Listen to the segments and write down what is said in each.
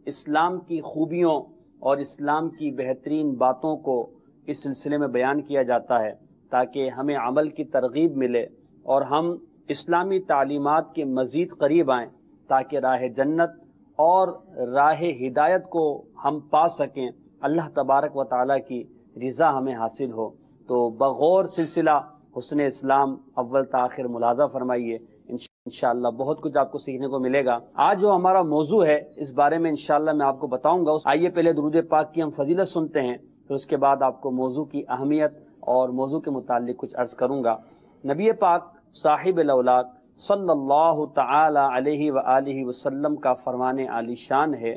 اسلام کی خوبیوں اور اسلام کی بہترین باتوں کو اس سلسلے میں بیان کیا جاتا ہے تاکہ ہمیں عمل کی ترغیب ملے اور ہم اسلامی تعلیمات کے مزید قریب آئیں تاکہ راہ جنت اور راہ ہدایت کو ہم پا سکیں، اللہ تبارک و تعالیٰ کی رضا ہمیں حاصل ہو۔ تو بغور سلسلہ حسن اسلام اول تاخر ملاحظہ فرمائیے، انشاءاللہ بہت کچھ آپ کو سیکھنے کو ملے گا۔ آج جو ہمارا موضوع ہے اس بارے میں انشاءاللہ میں آپ کو بتاؤں گا۔ آئیے پہلے درود پاک کی ہم فضیلت سنتے ہیں، پھر اس کے بعد آپ کو موضوع کی اہمیت اور موضوع کے متعلق کچھ عرض کروں گا۔ نبی پاک صاحب الاولاد صلی اللہ تعالی علیہ وآلہ وسلم کا فرمان عالی شان ہے،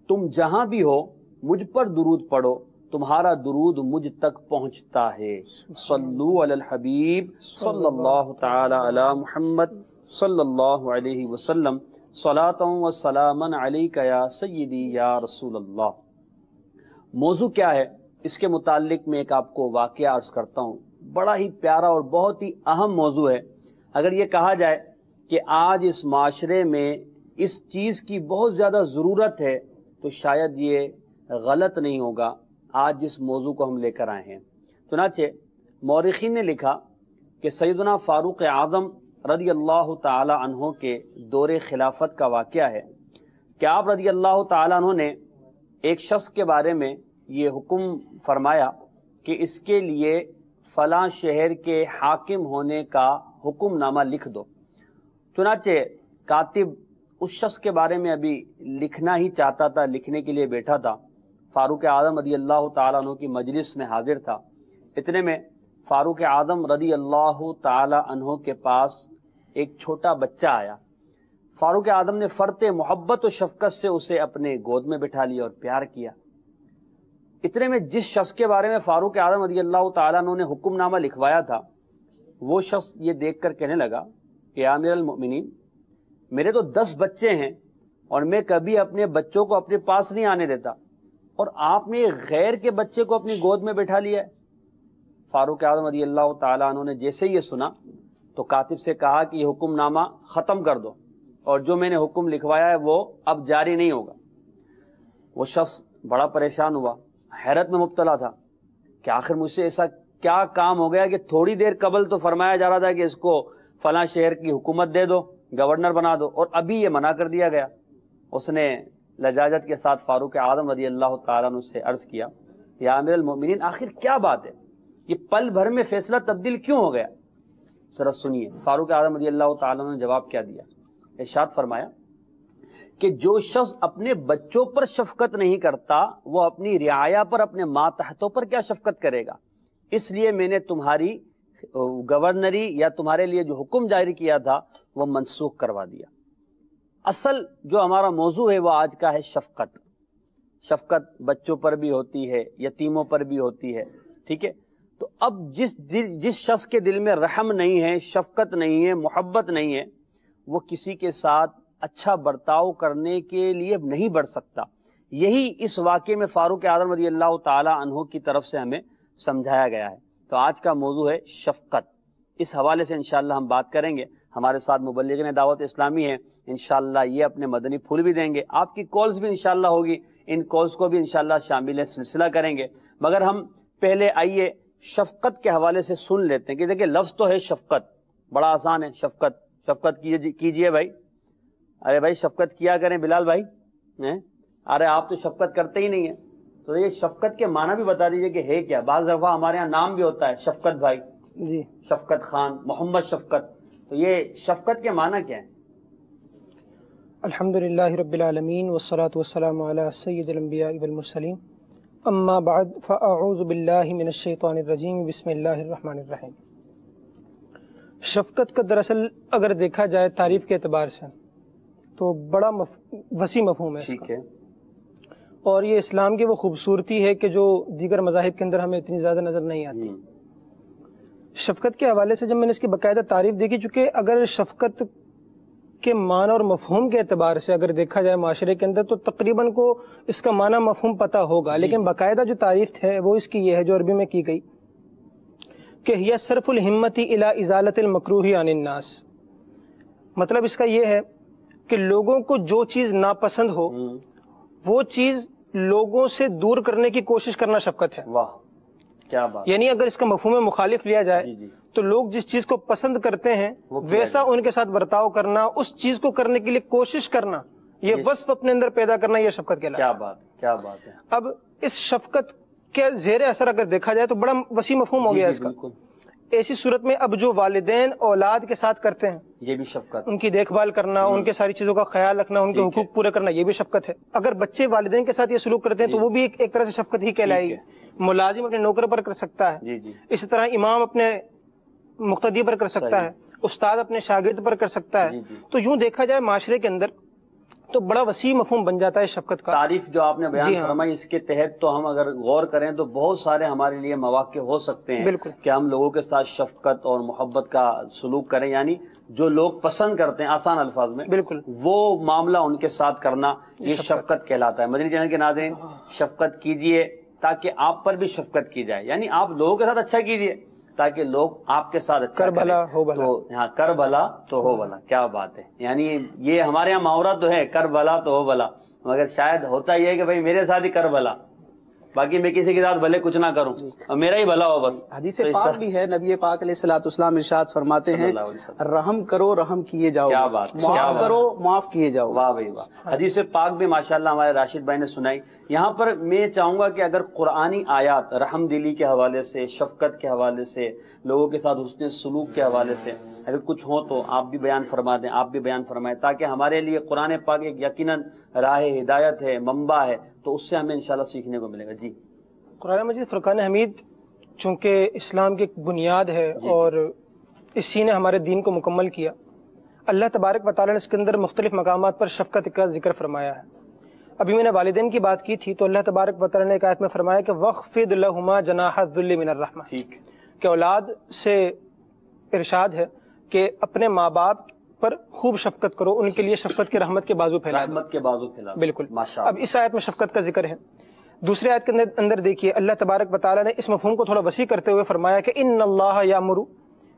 تم جہاں بھی ہو مجھ پر درود پڑھو، تمہارا درود مجھ تک پہنچتا ہے۔ صلو علی الحبیب صلی اللہ تعالی علی محمد صلی اللہ علیہ وسلم، صلاۃ و سلاما علیک یا سیدی یا رسول اللہ۔ موضوع کیا ہے اس کے متعلق میں ایک آپ کو واقعہ عرض کرتا ہوں، بڑا ہی پیارا اور بہت ہی اہم موضوع ہے۔ اگر یہ کہا جائے کہ آج اس معاشرے میں اس چیز کی بہت زیادہ ضرورت ہے تو شاید یہ غلط نہیں ہوگا۔ آج جس موضوع کو ہم لے کر آئے ہیں، چنانچہ مورخین نے لکھا کہ سیدنا فاروق اعظم رضی اللہ تعالی عنہ کے دور خلافت کا واقعہ ہے کہ آپ رضی اللہ تعالی عنہ نے ایک شخص کے بارے میں یہ حکم فرمایا کہ اس کے لیے فلاں شہر کے حاکم ہونے کا حکم نامہ لکھ دو۔ چنانچہ کاتب اس شخص کے بارے میں ابھی لکھنا ہی چاہتا تھا، لکھنے کے لیے بیٹھا تھا۔ فاروق اعظم رضی اللہ تعالیٰ عنہ کی مجلس میں حاضر تھا۔ اتنے میں فاروق اعظم رضی اللہ تعالیٰ عنہ کے پاس ایک چھوٹا بچہ آیا۔ فاروق اعظم نے فرط محبت و شفقت سے اسے اپنے گود میں بٹھا لیا اور پیار کیا۔ اتنے میں جس شخص کے بارے میں فاروق اعظم رضی اللہ تعالیٰ عنہ نے حکم نامہ لکھوایا تھا، وہ شخص یہ دیکھ کر کہنے لگا کہ امیر المؤمنین، میرے تو 10 بچے ہیں اور میں کبھی اپنے بچوں کو اپنے پاس نہیں آنے دیتا، اور آپ نے ایک غیر کے بچے کو اپنی گود میں بٹھا لیا ہے۔ فاروق اعظم رضی اللہ تعالیٰ عنہ نے جیسے یہ سنا تو کاتب سے کہا کہ یہ حکم نامہ ختم کر دو، اور جو میں نے حکم لکھوایا ہے وہ اب جاری نہیں ہوگا۔ وہ شخص بڑا پریشان ہوا، حیرت میں مبتلا تھا کہ آخر مجھ سے ایسا کیا کام ہو گیا کہ تھوڑی دیر قبل تو فرمایا جا رہا تھا کہ اس کو فلاں شہر کی حکومت دے دو، گورنر بنا دو، اور ابھی یہ منع کر دیا گیا۔ اس نے لجاجت کے ساتھ فاروق اعظم رضی اللہ تعالیٰ عنہ سے عرض کیا، یا امیر المؤمنین، آخر کیا بات ہے، یہ پل بھر میں فیصلہ تبدیل کیوں ہو گیا؟ ذرا سنیے فاروق اعظم رضی اللہ تعالیٰ عنہ نے جواب کیا دیا۔ ارشاد فرمایا کہ جو شخص اپنے بچوں پر شفقت نہیں کرتا وہ اپنی رعایا پر، اپنے ماتحتوں پر کیا شفقت کرے گا؟ اس لیے میں نے تمہاری گورنری یا تمہارے لیے جو حکم جاری کیا تھا وہ منسوخ کروا دیا۔ اصل جو ہمارا موضوع ہے وہ آج کا ہے شفقت۔ شفقت بچوں پر بھی ہوتی ہے، یتیموں پر بھی ہوتی ہے، ٹھیک ہے؟ تو اب جس شخص کے دل میں رحم نہیں ہے، شفقت نہیں ہے، محبت نہیں ہے، وہ کسی کے ساتھ اچھا برتاؤ کرنے کے لیے نہیں بڑھ سکتا۔ یہی اس واقعے میں فاروق اعظم رضی اللہ تعالی عنہ کی طرف سے ہمیں سمجھایا گیا ہے۔ تو آج کا موضوع ہے شفقت۔ اس حوالے سے انشاءاللہ ہم بات کریں گے۔ ہمارے ساتھ مبلغین دعوت اسلامی ہیں، انشاءاللہ یہ اپنے مدنی پھول بھی دیں گے، آپ کی کالز بھی انشاءاللہ ہوگی، ان کالز کو بھی انشاءاللہ شامل سلسلہ کریں گے۔ مگر ہم پہلے آئیے شفقت کے حوالے سے سن لیتے ہیں کہ دیکھیں لفظ تو ہے شفقت، بڑا آسان ہے شفقت۔ شفقت کیجئے بھائی، ارے بھائی شفقت کیا کریں بلال بھائی، ارے آپ تو شفقت کرتے ہی نہیں ہیں، تو یہ شفقت کے معنی بھی بتا دیجئے کہ ہے کیا۔ بعض دفعہ ہمارے ہاں نام بھی ہوتا ہے شفقت بھائی، جی شفقت خان، محمد شفقت، تو یہ شفقت کے معنی کیا ہے؟ الحمدللہ رب العالمین والصلاة والسلام علی سید الانبیاء والمرسلین، اما بعد فاعوذ باللہ من الشیطان الرجیم، بسم اللہ الرحمن الرحیم۔ شفقت کا دراصل اگر دیکھا جائے تعریف کے اعتبار سے تو بڑا وسیع مفہوم ہے اس کا، اور یہ اسلام کی وہ خوبصورتی ہے کہ جو دیگر مذاہب کے اندر ہمیں اتنی زیادہ نظر نہیں آتی۔ شفقت کے حوالے سے جب میں نے اس کی باقاعدہ تعریف دیکھی، چونکہ اگر شفقت کے معنی اور مفہوم کے اعتبار سے اگر دیکھا جائے معاشرے کے اندر تو تقریباً کو اس کا معنی مفہوم پتہ ہوگا، لیکن باقاعدہ جو تعریف ہے وہ اس کی یہ ہے جو عربی میں کی گئی کہ یہ صرف الہمت الی ازالۃ المکروہ عن الناس۔ مطلب اس کا یہ ہے کہ لوگوں کو جو چیز ناپسند ہو وہ چیز لوگوں سے دور کرنے کی کوشش کرنا شفقت ہے. واہ کیا بات. یعنی اگر اس کا مفہوم مخالف لیا جائے تو لوگ جس چیز کو پسند کرتے ہیں ویسا ان کے ساتھ برتاؤ کرنا، اس چیز کو کرنے کے لیے کوشش کرنا، یہ وصف اپنے اندر پیدا کرنا، یہ شفقت کہلاتا ہے. کیا بات کیا بات ہے. اب اس شفقت کے زیر اثر اگر دیکھا جائے تو بڑا وسیع مفہوم ہو گیا اس کا. ایسی صورت میں اب جو والدین اولاد کے ساتھ کرتے ہیں یہ بھی شفقت، ان کی دیکھ بھال کرنا، ان کے ساری چیزوں کا خیال رکھنا، ان کے حقوق پورے کرنا، یہ بھی شفقت ہے. اگر بچے والدین کے ساتھ یہ سلوک کرتے ہیں تو وہ بھی ایک طرح سے شفقت ہی کہلائے گی. ملازم اپنے نوکر پر کر سکتا ہے، اسی طرح امام اپنے مقتدی پر کر سکتا ہے، استاد اپنے شاگرد پر کر سکتا ہے. تو یوں دیکھا جائے معاشرے کے اندر تو بڑا وسیع مفہوم بن جاتا ہے شفقت کا. تعریف جو آپ نے بیان فرمائی اس کے تحت تو ہم اگر غور کریں تو بہت سارے ہمارے لیے مواقع ہو سکتے ہیں کہ ہم لوگوں کے ساتھ شفقت اور محبت کا سلوک کریں. یعنی جو لوگ پسند کرتے ہیں آسان الفاظ میں بالکل وہ معاملہ ان کے ساتھ کرنا یہ شفقت کہلاتا ہے. مدنی چینل کے ناظرین شفقت کیجئے تاکہ آپ پر بھی شفقت کی جائے. یعنی آپ لوگوں کے ساتھ اچھا کیجئے تاکہ لوگ آپ کے ساتھ اچھا کر بھلا ہو بھلا. ہاں کر بھلا تو ہو بھلا. کیا بات ہے. یعنی یہ ہمارے یہاں محاورہ تو ہے کر بھلا تو ہو بھلا، مگر شاید ہوتا یہ ہے کہ بھائی میرے ساتھ ہی کر بھلا، باقی میں کسی کے ساتھ بھلے کچھ نہ کروں اور میرا ہی بھلا ہو بس. حدیث پاک بھی ہے، نبی پاک علیہ الصلوۃ والسلام ارشاد فرماتے ہیں رحم کرو رحم کیے جاؤ. کیا بات. معاف کرو معاف کیے جاؤ. واہ بھائی واہ. حدیث پاک بھی ماشاءاللہ ہمارے راشد بھائی نے سنائی. یہاں پر میں چاہوں گا کہ اگر قرآنی آیات رحم دلی کے حوالے سے، شفقت کے حوالے سے، لوگوں کے ساتھ حسن سلوک کے حوالے سے اگر کچھ ہو تو آپ بھی بیان فرما دیں، آپ بھی بیان فرمائیں، تاکہ ہمارے لیے قرآن پاک ایک یقیناً راہ ہدایت ہے، منبع ہے، تو اس سے ہمیں انشاءاللہ سیکھنے کو ملے گا. جی قرآن مجید فرقان حمید چونکہ اسلام کی ایک بنیاد ہے اور اسی نے ہمارے دین کو مکمل کیا. اللہ تبارک و تعالیٰ نے اس کے اندر مختلف مقامات پر شفقت کا ذکر فرمایا ہے. ابھی میں نے والدین کی بات کی تھی تو اللہ تبارک و تعالیٰ نے ایک آیت میں فرمایا کہ وَخْفِضْ لَهُمَا جَنَاحَ الذُّلِّ مِنَ الرَّحْمَةِ، ٹھیک کہ اولاد سے ارشاد ہے کہ اپنے ماں باپ پر خوب شفقت کرو، ان کے لیے شفقت کے رحمت کے بازو پھیلا. رحمت کے بازو پھیلا. بالکل. ماشاءاللہ. اب اس آیت میں شفقت کا ذکر ہے. دوسری آیت کے اندر دیکھیے اللہ تبارک و تعالیٰ نے اس مفہوم کو تھوڑا وسیع کرتے ہوئے فرمایا کہ ان اللہ یامر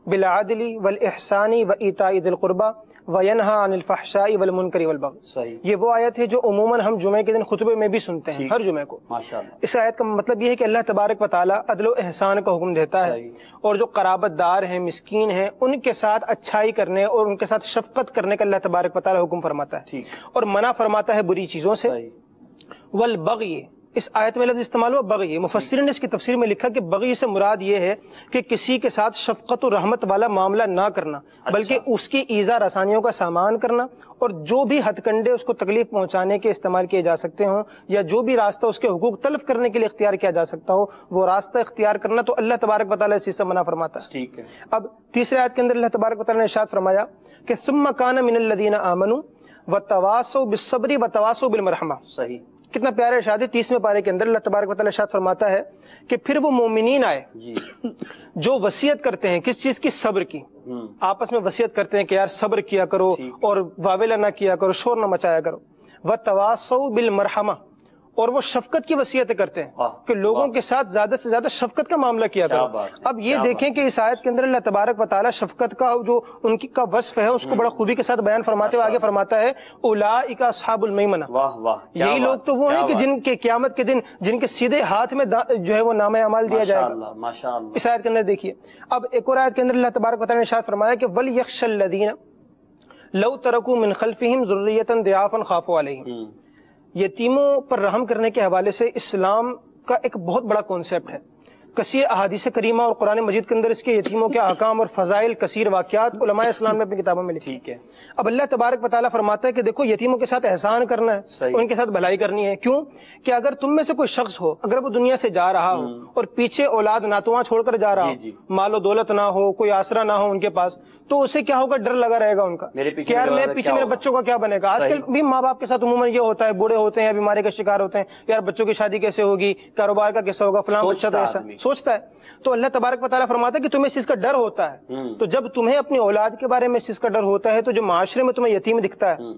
بالعدل والاحسان وایتاء ذی القربى وینہی عن الفحشاء والمنکر والبغی. صحیح. یہ وہ آیت ہے جو عموماً ہم جمعے کے دن خطبے میں بھی سنتے ہیں ہر جمعے کو. ماشاءاللہ. اس آیت کا مطلب یہ ہے کہ اللہ تبارک و تعالیٰ عدل و احسان کا حکم دیتا ہے اور جو قرابت دار ہیں، مسکین ہیں، ان کے ساتھ اچھائی کرنے اور ان کے ساتھ شفقت کرنے کا اللہ تبارک و تعالیٰ حکم فرماتا ہے اور منع فرماتا ہے بری چیزوں سے. والبغی، اس آیت میں لفظ استعمال ہوا بغی. مفسرین نے اس کی تفسیر میں لکھا کہ بغی سے مراد یہ ہے کہ کسی کے ساتھ شفقت و رحمت والا معاملہ نہ کرنا، بلکہ اس کی ایذا رسانیوں کا سامان کرنا اور جو بھی ہتھ کنڈے اس کو تکلیف پہنچانے کے استعمال کیے جا سکتے ہوں یا جو بھی راستہ اس کے حقوق تلف کرنے کے لیے اختیار کیا جا سکتا ہو وہ راستہ اختیار کرنا، تو اللہ تبارک و تعالیٰ اس سے منع فرماتا ہے. ٹھیک ہے. اب تیسرے آیت کے اندر اللہ تبارک و تعالیٰ نے ارشاد فرمایا کہ ثم کان من الذین آمنوا وتواصوا بالصبر وتواصوا بالمرحمہ. صحیح. کتنا پیارا ارشاد ہے. 30ویں پارے کے اندر اللہ تبارک و تعالیٰ ارشاد فرماتا ہے کہ پھر وہ مومنین آئے جو وصیت کرتے ہیں کس چیز کی؟ صبر کی. آپس میں وصیت کرتے ہیں کہ یار صبر کیا کرو اور واویلا نہ کیا کرو، شور نہ مچایا کرو. وتواصوا بالمرحمہ، اور وہ شفقت کی وصیتیں کرتے ہیں کہ لوگوں کے ساتھ زیادہ سے زیادہ شفقت کا معاملہ کیا کرو. اب یہ دیکھیں کہ اس آیت کے اندر اللہ تبارک و تعالیٰ شفقت کا جو ان کی کا وصف ہے اس کو بڑا خوبی کے ساتھ بیان فرماتے ہوئے آگے فرماتا ہے اولئک اصحاب المیمنہ. یہی لوگ تو وہ ہیں کہ جن کے قیامت کے دن جن کے سیدھے ہاتھ میں جو ہے وہ نامہ اعمال دیا جائے گا. اس آیت کے اندر دیکھیے اب ایک اور آیت کے اندر اللہ تبارک و تعالیٰ نے ارشاد فرمایا کہ وَلْيَخْشَ الَّذِينَ لَوْ تَرَكُوا مِنْ خَلْفِهِمْ ذُرِّيَّةً ضِعَافًا خَافُوا عَلَيْهِمْ. یتیموں پر رحم کرنے کے حوالے سے اسلام کا ایک بہت بڑا کانسیپٹ ہے. کثیر احادیث کریمہ اور قرآن مجید کے اندر اس کے یتیموں کے احکام اور فضائل، کثیر واقعات علماء اسلام نے اپنی کتابوں میں لکھی. ٹھیک ہے. اب اللہ تبارک و تعالیٰ فرماتا ہے کہ دیکھو یتیموں کے ساتھ احسان کرنا ہے، ان کے ساتھ بھلائی کرنی ہے. کیوں کہ اگر تم میں سے کوئی شخص ہو، اگر وہ دنیا سے جا رہا ہو اور پیچھے اولاد ناتواں چھوڑ کر جا رہا ہو، مال و دولت نہ ہو، کوئی آسرا نہ ہو ان کے پاس، تو اسے کیا ہوگا؟ ڈر لگا رہے گا ان کا کہ یار میں پیچھے میرے بچوں کا کیا بنے گا. آج کل بھی ماں باپ کے ساتھ عموماً یہ ہوتا ہے، بوڑھے ہوتے ہیں یا بیماری کا شکار ہوتے ہیں، یار بچوں کی شادی کیسے ہوگی، کاروبار کا کیسا ہوگا، فلاں بچہ تو ایسا سوچتا ہے. تو اللہ تبارک و تعالیٰ فرماتا ہے کہ تمہیں اس چیز کا ڈر ہوتا ہے. تو جب تمہیں اپنی اولاد کے بارے میں اس چیز کا ڈر ہوتا ہے تو جو معاشرے میں تمہیں یتیم دکھتا ہے،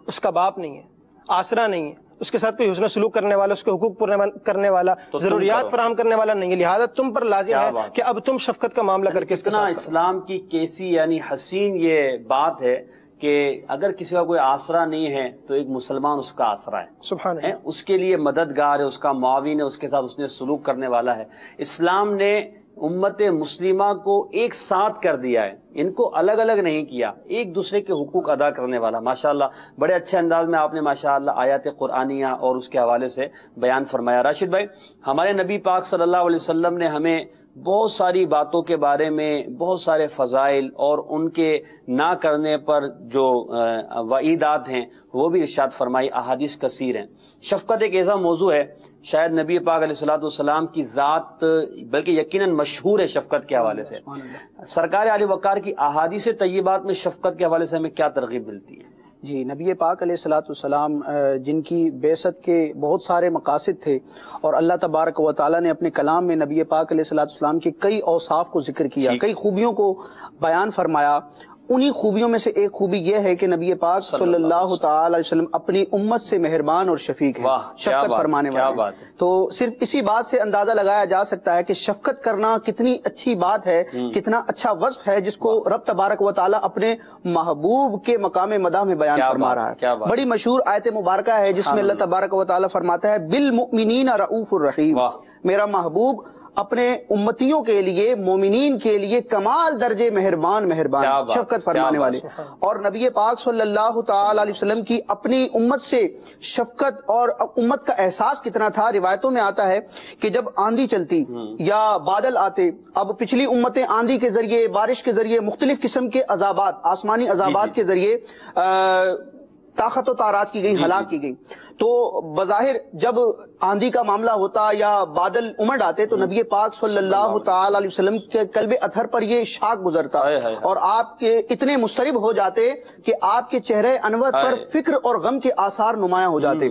اس کا باپ نہیں ہے، آسرا نہیں ہے، اس کے ساتھ کوئی حسن سلوک کرنے والا، اس کے حقوق پورے کرنے والا، ضروریات فراہم کرنے والا نہیں ہے، لہذا تم پر لازم ہے کہ اب تم شفقت کا معاملہ کر کے اس کے ساتھ. اسلام کی کیسی یعنی حسین یہ بات ہے کہ اگر کسی کا کوئی آسرا نہیں ہے تو ایک مسلمان اس کا آسرا ہے، سبحان اللہ، اس کے لیے مددگار ہے، اس کا معاون ہے، اس کے ساتھ اس نے سلوک کرنے والا ہے۔ اسلام نے امت مسلمہ کو ایک ساتھ کر دیا ہے، ان کو الگ الگ نہیں کیا، ایک دوسرے کے حقوق ادا کرنے والا۔ ماشاءاللہ بڑے اچھے انداز میں آپ نے ماشاءاللہ آیات قرآنیہ اور اس کے حوالے سے بیان فرمایا۔ راشد بھائی، ہمارے نبی پاک صلی اللہ علیہ وسلم نے ہمیں بہت ساری باتوں کے بارے میں، بہت سارے فضائل اور ان کے نہ کرنے پر جو وعیدات ہیں وہ بھی ارشاد فرمائی، احادیث کثیر ہیں۔ شفقت ایک ایسا موضوع ہے، شاید نبی پاک علیہ الصلوۃ والسلام کی ذات بلکہ یقیناً مشہور ہے شفقت کے حوالے سے۔ سرکار علی وقار کی احادیث طیبات میں شفقت کے حوالے سے ہمیں کیا ترغیب ملتی ہے؟ جی، نبی پاک علیہ الصلوۃ والسلام جن کی بعثت کے بہت سارے مقاصد تھے، اور اللہ تبارک و تعالیٰ نے اپنے کلام میں نبی پاک علیہ الصلوۃ والسلام کی کئی اوصاف کو ذکر کیا، کئی خوبیوں کو بیان فرمایا۔ انہی خوبیوں میں سے ایک خوبی یہ ہے کہ نبی پاک صلی اللہ تعالی علیہ وسلم اپنی امت سے مہربان اور شفیق ہیں، شفقت فرمانے والے۔ تو صرف اسی بات سے اندازہ لگایا جا سکتا ہے کہ شفقت کرنا کتنی اچھی بات ہے، کتنا اچھا وصف ہے جس کو رب تبارک و تعالی اپنے محبوب کے مقام مدح میں بیان فرما رہا ہے۔ بڑی مشہور آیت مبارکہ ہے جس میں اللہ تبارک و تعالی فرماتا ہے بالمؤمنین رؤوف الرحیم، میرا محبوب اپنے امتیوں کے لیے، مومنین کے لیے کمال درجے مہربان شفقت فرمانے والے۔ اور نبی پاک صلی اللہ تعالی علیہ وسلم کی اپنی امت سے شفقت اور امت کا احساس کتنا تھا، روایتوں میں آتا ہے کہ جب آندھی چلتی یا بادل آتے، اب پچھلی امتیں آندھی کے ذریعے، بارش کے ذریعے، مختلف قسم کے عذابات، آسمانی عذابات کے ذریعے طاقت و طارات کی گئی، ہلاک کی گئی۔ تو بظاہر جب آندھی کا معاملہ ہوتا یا بادل امڑ آتے تو نبی پاک صلی اللہ تعالی علیہ وسلم کے قلب اطہر پر یہ شاک گزرتا اور آپ کے اتنے مضطرب ہو جاتے کہ آپ کے چہرے انور پر فکر اور غم کے آثار نمایاں ہو جاتے۔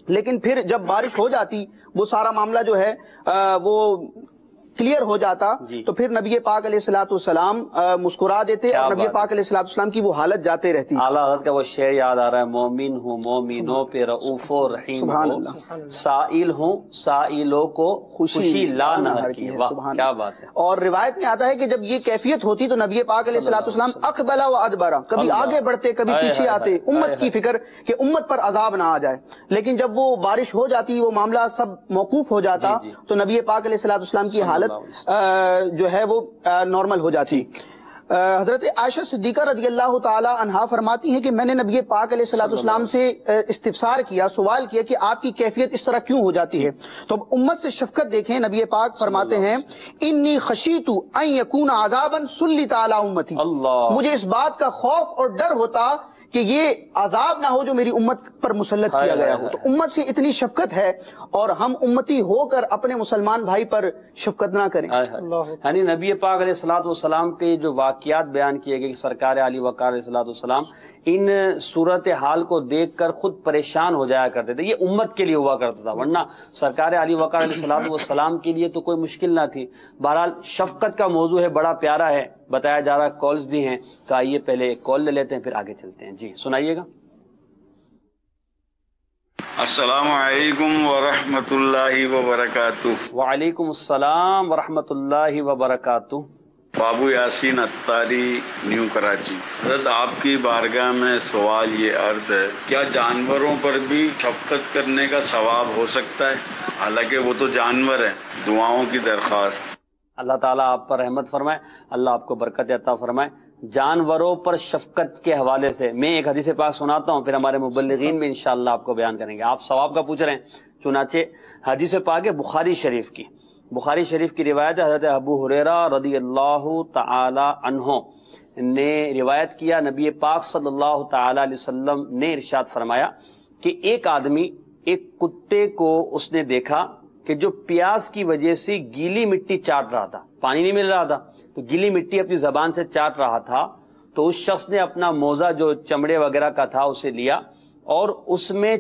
لیکن پھر جب بارش ہو جاتی، وہ سارا معاملہ جو ہے وہ کلیئر ہو جاتا، تو پھر نبی پاک علیہ الصلوۃ والسلام مسکرا دیتے اور نبی پاک علیہ الصلوۃ والسلام کی وہ حالت جاتے رہتی۔ اعلیٰ حضرت کا وہ شعر یاد آ رہا ہے، مومن ہوں مومنوں پہ رؤوف و رحیم ہوں، سائل ہوں سائلوں کو خوشی لا نہر کی۔ کیا بات ہے۔ اور روایت میں آتا ہے کہ جب یہ کیفیت ہوتی تو نبی پاک علیہ الصلوۃ والسلام اقبل و ادبر، کبھی آگے بڑھتے کبھی پیچھے آتے، امت کی فکر کہ امت پر عذاب نہ آ جائے۔ لیکن جب وہ بارش ہو جاتی، وہ معاملہ سب موقوف ہو جاتا تو نبی پاک علیہ الصلوۃ والسلام کی حالت جو ہے وہ نارمل ہو جاتی۔ حضرت عائشہ صدیقہ رضی اللہ تعالی عنہا فرماتی ہیں کہ میں نے نبی پاک علیہ الصلوۃ والسلام سے استفسار کیا، سوال کیا کہ آپ کی کیفیت اس طرح کیوں ہو جاتی ہے؟ تو اب امت سے شفقت دیکھیں، نبی پاک فرماتے ہیں انی خشیت ان یکون عذابا سلط علی امتی، مجھے اس بات کا خوف اور ڈر ہوتا کہ یہ عذاب نہ ہو جو میری امت پر مسلط کیا گیا ہو۔ تو امت سے اتنی شفقت ہے اور ہم امتی ہو کر اپنے مسلمان بھائی پر شفقت نہ کریں۔ یعنی نبی پاک علیہ الصلوۃ والسلام کے جو واقعات بیان کیے گئے کہ سرکار علی وقار علیہ الصلوۃ والسلام ان صورت حال کو دیکھ کر خود پریشان ہو جایا کرتے تھے، یہ امت کے لیے ہوا کرتا تھا، ورنہ سرکار علی وقار علیہ الصلوۃ والسلام کے لیے تو کوئی مشکل نہ تھی۔ بہرحال شفقت کا موضوع ہے، بڑا پیارا ہے، بتایا جا رہا، کالز بھی ہیں، تو آئیے پہلے ایک کال لے لیتے ہیں پھر آگے چلتے ہیں۔ جی سنائیے گا۔ السلام علیکم ورحمۃ اللہ وبرکاتہ۔ وعلیکم السلام ورحمۃ اللہ وبرکاتہ۔ بابو یاسین اتاری، نیو کراچی۔ حضرت آپ کی بارگاہ میں سوال یہ عرض ہے، کیا جانوروں پر بھی شفقت کرنے کا ثواب ہو سکتا ہے؟ حالانکہ وہ تو جانور ہیں۔ دعاؤں کی درخواست۔ اللہ تعالیٰ آپ پر رحمت فرمائے، اللہ آپ کو برکت عطا فرمائے۔ جانوروں پر شفقت کے حوالے سے میں ایک حدیث پاک سناتا ہوں، پھر ہمارے مبلغین میں انشاءاللہ آپ کو بیان کریں گے۔ آپ ثواب کا پوچھ رہے ہیں، چنانچہ حدیث پاک ہے بخاری شریف کی، بخاری شریف کی روایت ہے، حضرت ابو ہریرہ رضی اللہ تعالی عنہ نے روایت کیا، نبی پاک صلی اللہ تعالی علیہ وسلم نے ارشاد فرمایا کہ ایک آدمی ایک کتے کو اس نے دیکھا کہ جو پیاس کی وجہ سے گیلی مٹی چاٹ رہا تھا، پانی نہیں مل رہا تھا تو گیلی مٹی اپنی زبان سے چاٹ رہا تھا، تو اس شخص نے اپنا موزہ جو چمڑے وغیرہ کا تھا اسے لیا اور اس میں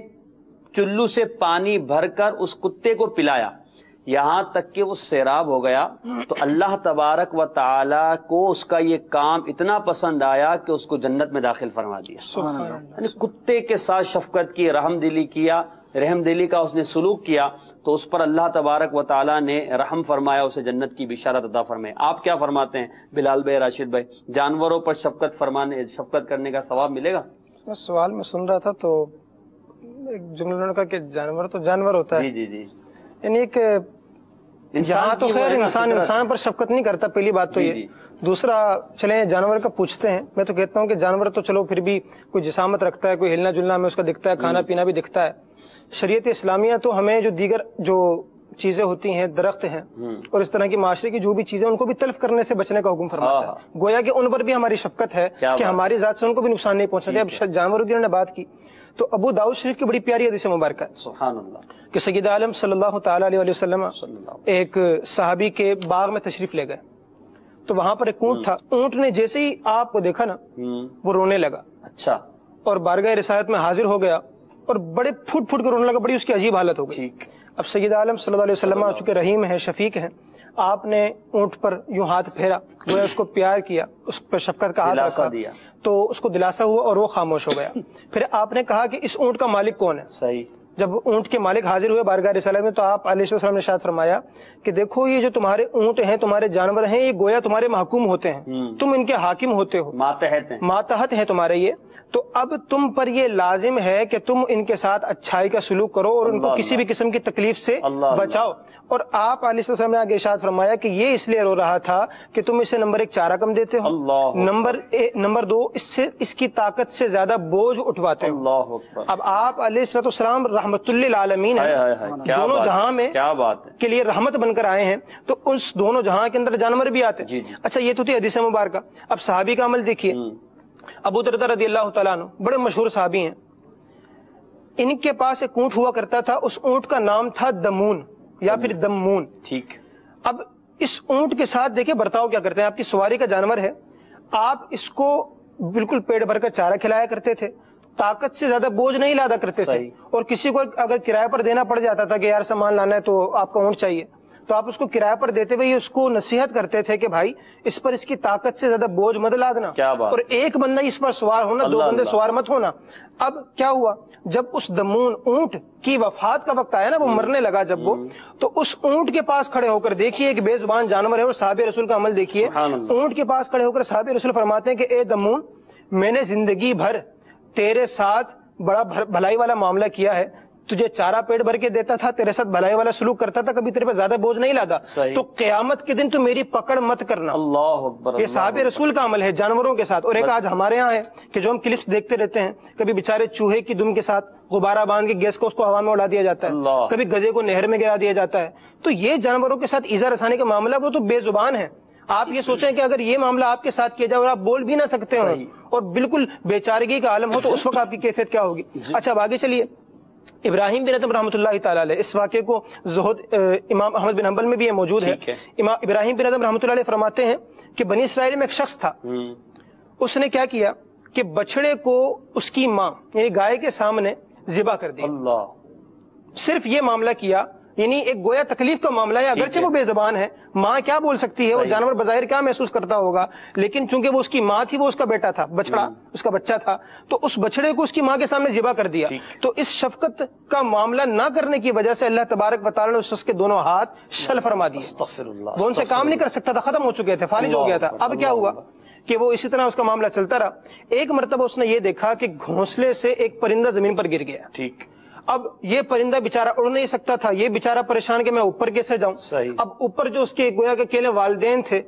چلو سے پانی بھر کر اس کتے کو پلایا۔ یہاں تک کہ وہ سیراب ہو گیا تو اللہ تبارک و تعالی کو اس کا یہ کام اتنا پسند آیا کہ اس کو جنت میں داخل فرما دیا. یعنی کتے کے ساتھ شفقت کی، رحم دلی کا اس نے سلوک کیا تو اس پر اللہ تبارک و تعالی نے رحم فرمایا، اسے جنت کی بشارت عطا فرمائے. آپ کیا فرماتے ہیں بلال بھائی، راشد بھائی، جانوروں پر شفقت کرنے کا ثواب ملے گا؟ میں سوال میں سن رہا تھا تو ایک جملہ کا کہ جانور تو جانور ہوتا ہے. جی جی. یعنی ایک یہاں تو خیر انسان پر شفقت نہیں کرتا، پہلی بات تو یہ. دوسرا چلیں جانور کا پوچھتے ہیں. میں تو کہتا ہوں کہ جانور تو چلو پھر بھی کوئی جسامت رکھتا ہے، کوئی ہلنا جلنا میں اس کا دکھتا ہے، کھانا پینا بھی دکھتا ہے. شریعت اسلامیہ تو ہمیں جو دیگر جو چیزیں ہوتی ہیں، درخت ہیں اور اس طرح کی معاشرے کی جو بھی چیزیں ان کو بھی تلف کرنے سے بچنے کا حکم فرماتا ہے. گویا کہ ان پر بھی ہماری شفقت ہے کہ ہماری ذات سے ان کو بھی نقصان نہیں پہنچنا. اب جانوروں کی انہوں نے بات کی تو ابو داؤد شریف کی بڑی پیاری حدیث مبارکہ ہے سبحان اللہ کہ سید عالم صلی اللہ تعالی علیہ وسلم ایک صحابی کے باغ میں تشریف لے گئے تو وہاں پر ایک اونٹ تھا. اونٹ نے جیسے ہی آپ کو دیکھا نا وہ رونے لگا. اچھا. اور بارگاہ رسالت میں حاضر ہو گیا اور بڑے پھوٹ پھوٹ کر رونے لگا. بڑی اس کی عجیب حالت ہو گئی. اب سید عالم صلی اللہ علیہ وسلم چونکہ رحیم ہیں، شفیق ہیں، آپ نے اونٹ پر یوں ہاتھ پھیرا، گویا اس کو پیار کیا، اس پر شفقت کا ہاتھ رکھا تو اس کو دلاسا ہوا اور وہ خاموش ہو گیا. پھر آپ نے کہا کہ اس اونٹ کا مالک کون ہے؟ صحیح. جب اونٹ کے مالک حاضر ہوئے بارگاہ رسالت میں تو آپ علیہ السلام نے ارشاد فرمایا کہ دیکھو یہ جو تمہارے اونٹ ہیں، تمہارے جانور ہیں، یہ گویا تمہارے محکوم ہوتے ہیں، تم ان کے حاکم ہوتے ہو، ماتحت ہیں تمہارے یہ. تو اب تم پر یہ لازم ہے کہ تم ان کے ساتھ اچھائی کا سلوک کرو اور ان کو کسی بھی قسم کی تکلیف سے بچاؤ. اور آپ علیہ السلام نے آگے ارشاد فرمایا کہ یہ اس لیے رو رہا تھا کہ تم اسے نمبر 1 چارہ کم دیتے ہو، نمبر 2 اس کی طاقت سے زیادہ بوجھ اٹھواتے ہو. اب آپ علیہ السلام رحمت للعالمین ہیں، دونوں جہاں میں کے لیے رحمت بن کر آئے ہیں تو اس دونوں جہاں کے اندر جانور بھی آتے ہیں. اچھا یہ تو تھی حدیث مبارکہ. اب صحابی کا عمل دیکھیے. ابو دردہ رضی اللہ تعالیٰ عنہ بڑے مشہور صحابی ہیں. ان کے پاس ایک اونٹ ہوا کرتا تھا، اس اونٹ کا نام تھا دمون یا پھر دمون. ٹھیک. اب اس اونٹ کے ساتھ دیکھیں برتاؤ کیا کرتے ہیں. آپ کی سواری کا جانور ہے، آپ اس کو بالکل پیٹ بھر کر چارہ کھلایا کرتے تھے، طاقت سے زیادہ بوجھ نہیں لادا کرتے تھے. اور کسی کو اگر کرایہ پر دینا پڑ جاتا تھا کہ یار سامان لانا ہے تو آپ کا اونٹ چاہیے، تو آپ اس کو کرایہ پر دیتے ہوئے اس کو نصیحت کرتے تھے کہ بھائی اس پر اس کی طاقت سے زیادہ بوجھ مت لادنا اور ایک بندہ اس پر سوار ہونا، 2 بندے سوار مت ہونا. اب کیا ہوا، جب اس دمون اونٹ کی وفات کا وقت آیا نا، وہ مرنے لگا جب وہ، تو اس اونٹ کے پاس کھڑے ہو کر دیکھیے ایک بے زبان جانور ہے اور صحابہ رسول کا عمل دیکھیے. اونٹ کے پاس کھڑے ہو کر صحابہ رسول فرماتے ہیں کہ اے دمون، میں نے زندگی بھر تیرے ساتھ بڑا بھلائی والا معاملہ کیا ہے، تجھے چارہ پیٹ بھر کے دیتا تھا، تیرے ساتھ بھلائی والا سلوک کرتا تھا، کبھی تیرے پہ زیادہ بوجھ نہیں لادا. تو قیامت کے دن تو میری پکڑ مت کرنا. اللہ اکبر. یہ صحابہ رسول کا عمل ہے جانوروں کے ساتھ. اور ایک آج ہمارے ہاں ہے کہ جو ہم کلپس دیکھتے رہتے ہیں، کبھی بیچارے چوہے کی دم کے ساتھ غبارہ باندھ کے گیس کو اس کو ہوا میں اڑا دیا جاتا ہے، کبھی گدھے کو نہر میں گرا دیا جاتا ہے. تو یہ جانوروں کے ساتھ ایذا رسانے کا معاملہ، وہ تو بے زبان ہے. آپ یہ سوچیں کہ اگر یہ معاملہ آپ کے ساتھ کیا جائے اور آپ بول بھی نہ سکتے ہوں اور بالکل بیچارگی کا عالم ہو تو اس وقت آپ کی کیفیت کیا ہوگی. اچھا اب آگے چلیے. ابراہیم بن ادم رحمۃ اللہ تعالی علیہ، اس واقعے کو زہد امام احمد بن حنبل میں بھی یہ موجود ہے. ابراہیم بن ادم رحمۃ اللہ علیہ فرماتے ہیں کہ بنی اسرائیل میں ایک شخص تھا، اس نے کیا کیا کہ بچڑے کو اس کی ماں یعنی گائے کے سامنے ذبح کر دیا. صرف یہ معاملہ کیا، یعنی ایک گویا تکلیف کا معاملہ ہے. اگرچہ وہ بے زبان ہے، ماں کیا بول سکتی ہے، وہ جانور بظاہر کیا محسوس کرتا ہوگا، لیکن چونکہ وہ اس کی ماں تھی، وہ اس کا بیٹا تھا، بچڑا اس کا بچہ تھا، تو اس بچڑے کو اس کی ماں کے سامنے ذبح کر دیا. تو اس شفقت کا معاملہ نہ کرنے کی وجہ سے اللہ تبارک و تعالی نے اس کے دونوں ہاتھ شل فرما دیے. وہ ان سے کام نہیں کر سکتا تھا، ختم ہو چکے تھے، فالج ہو گیا تھا. اب کیا ہوا کہ وہ اسی طرح اس کا معاملہ چلتا رہا. ایک مرتبہ اس نے یہ دیکھا کہ گھونسلے سے ایک پرندہ زمین پر گر گیا. ٹھیک. اب یہ پرندہ بیچارہ اڑ نہیں سکتا تھا، یہ بیچارہ پریشان کہ میں اوپر کیسے جاؤں. اب اوپر جو اس کے گویا کے اکیلے والدین تھے،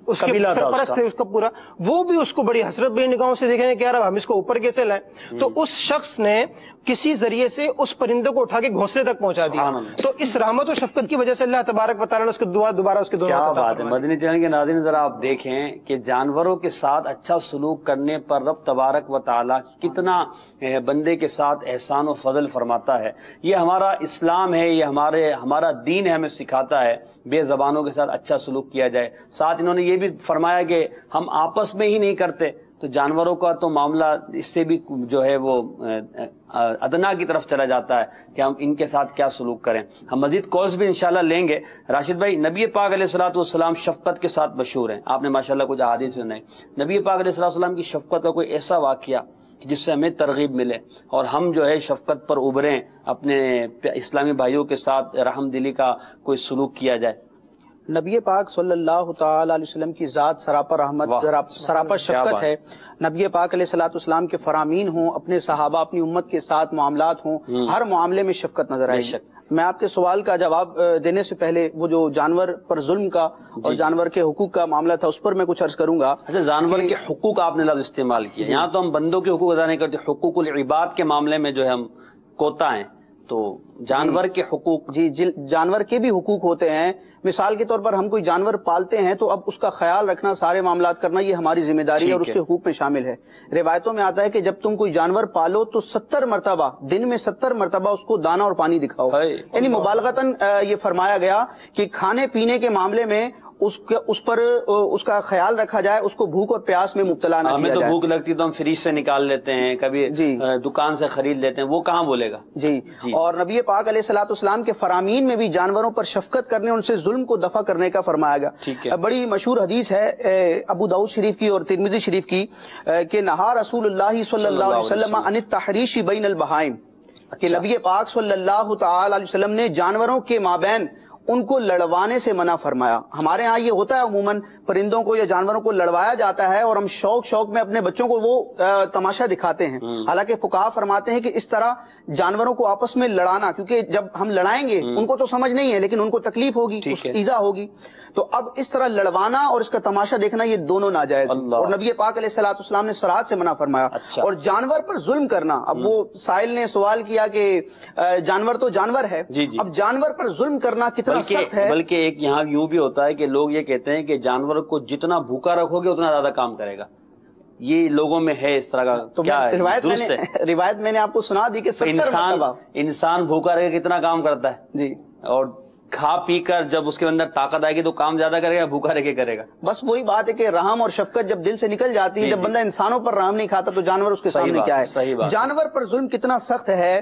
اس کے سرپرست تھے اس کا پورا، وہ بھی اس کو بڑی حسرت بھری نگاہوں سے دیکھیں کہ یار اب ہم اس کو اوپر کیسے لائیں. تو اس شخص نے کسی ذریعے سے اس پرندے کو اٹھا کے گھونسلے تک پہنچا دیا. تو اس رحمت و شفقت کی وجہ سے اللہ تبارک و تعالیٰ نے اس کو دوبارہ اس کے دونوں. کیا بات ہے. مدنی چینل کے ناظرین ذرا آپ دیکھیں کہ جانوروں کے ساتھ اچھا سلوک کرنے پر رب تبارک و تعالیٰ کتنا بندے کے ساتھ احسان و فضل فرماتا ہے. یہ ہمارا اسلام ہے، یہ ہمارا دین ہے، ہمیں سکھاتا ہے بے زبانوں کے ساتھ اچھا سلوک کیا جائے. ساتھ انہوں نے یہ بھی فرمایا کہ ہم آپس میں ہی نہیں کرتے، تو جانوروں کا تو معاملہ اس سے بھی جو ہے وہ ادنا کی طرف چلا جاتا ہے کہ ہم ان کے ساتھ کیا سلوک کریں. ہم مزید کالز بھی انشاءاللہ لیں گے. راشد بھائی، نبی پاک علیہ الصلوۃ والسلام شفقت کے ساتھ مشہور ہیں. آپ نے ماشاءاللہ کچھ احادیث سنائے. نبی پاک علیہ الصلوۃ والسلام کی شفقت کا کوئی ایسا واقعہ جس سے ہمیں ترغیب ملے اور ہم جو ہے شفقت پر ابھریں، اپنے اسلامی بھائیوں کے ساتھ رحم دلی کا کوئی سلوک کیا جائے؟ نبی پاک صلی اللہ تعالی علیہ وسلم کی ذات سراپا رحمت، سراپا شفقت ہے. نبی پاک علیہ الصلوۃ والسلام کے فرامین ہوں، اپنے صحابہ اپنی امت کے ساتھ معاملات ہوں، ہر معاملے میں شفقت نظر آئے. میں آپ کے سوال کا جواب دینے سے پہلے وہ جو جانور پر ظلم کا اور جانور کے حقوق کا معاملہ تھا اس پر میں کچھ عرض کروں گا. اچھا، جانور کے حقوق آپ نے لفظ استعمال کیا. یہاں تو ہم بندوں کے حقوق ادا نہیں کرتے، حقوق العباد کے معاملے میں جو ہے ہم کوتا ہیں. تو جانور کے حقوق، جانور کے بھی حقوق ہوتے ہیں. مثال کے طور پر ہم کوئی جانور پالتے ہیں تو اب اس کا خیال رکھنا، سارے معاملات کرنا، یہ ہماری ذمہ داری ہے اور اس کے حقوق میں شامل ہے. روایتوں میں آتا ہے کہ جب تم کوئی جانور پالو تو 70 مرتبہ دن میں 70 مرتبہ اس کو دانا اور پانی دکھاؤ. یعنی مبالغتاً یہ فرمایا گیا کہ کھانے پینے کے معاملے میں اس پر اس کا خیال رکھا جائے، اس کو بھوک اور پیاس میں مبتلا نہ کیا جائے. ہمیں تو بھوک لگتی تو ہم فریج سے نکال لیتے ہیں، کبھی دکان سے خرید لیتے ہیں، وہ کہاں بولے گا. جی. اور نبی پاک علیہ الصلوۃ والسلام کے فرامین میں بھی جانوروں پر شفقت کرنے، ان سے ظلم کو دفع کرنے کا فرمایا گیا. بڑی مشہور حدیث ہے ابو داؤد شریف کی اور ترمذی شریف کی کہ نہا رسول اللہ صلی اللہ علیہ وسلم عن التحریش بین البہائم، کہ نبی پاک صلی اللہ تعالی علیہ وسلم نے جانوروں کے مابین ان کو لڑوانے سے منع فرمایا. ہمارے ہاں یہ ہوتا ہے عموماً پرندوں کو یا جانوروں کو لڑوایا جاتا ہے اور ہم شوق میں اپنے بچوں کو وہ تماشا دکھاتے ہیں. حالانکہ فقہا فرماتے ہیں کہ اس طرح جانوروں کو آپس میں لڑانا، کیونکہ جب ہم لڑائیں گے ان کو تو سمجھ نہیں ہے لیکن ان کو تکلیف ہوگی، ایذا ہوگی، تو اب اس طرح لڑوانا اور اس کا تماشا دیکھنا یہ دونوں ناجائز ہیں. اور نبی پاک علیہ الصلوۃ والسلام نے صراحت سے منع فرمایا. اور جانور پر ظلم کرنا، اب وہ سائل نے سوال کیا کہ جانور تو جانور ہے، اب جانور پر ظلم کرنا کتنا سخت ہے. بلکہ ایک یہاں یوں بھی ہوتا ہے کہ لوگ یہ کہتے ہیں کہ جانور کو جتنا بھوکا رکھو گے اتنا زیادہ کام کرے گا. یہ لوگوں میں ہے اس طرح کا. تو کیا روایت میں نے آپ کو سنا دی کہ انسان بھوکا رہے کتنا کام کرتا ہے جی، اور کھا پی کر جب اس کے اندر طاقت آئے گی تو کام زیادہ کرے گا، بھوکا رہ کے کرے گا. بس وہی بات ہے کہ رحم اور شفقت جب دل سے نکل جاتی ہے، جب بندہ انسانوں پر رحم نہیں کھاتا تو جانور اس کے سامنے کیا ہے. جانور پر ظلم کتنا سخت ہے.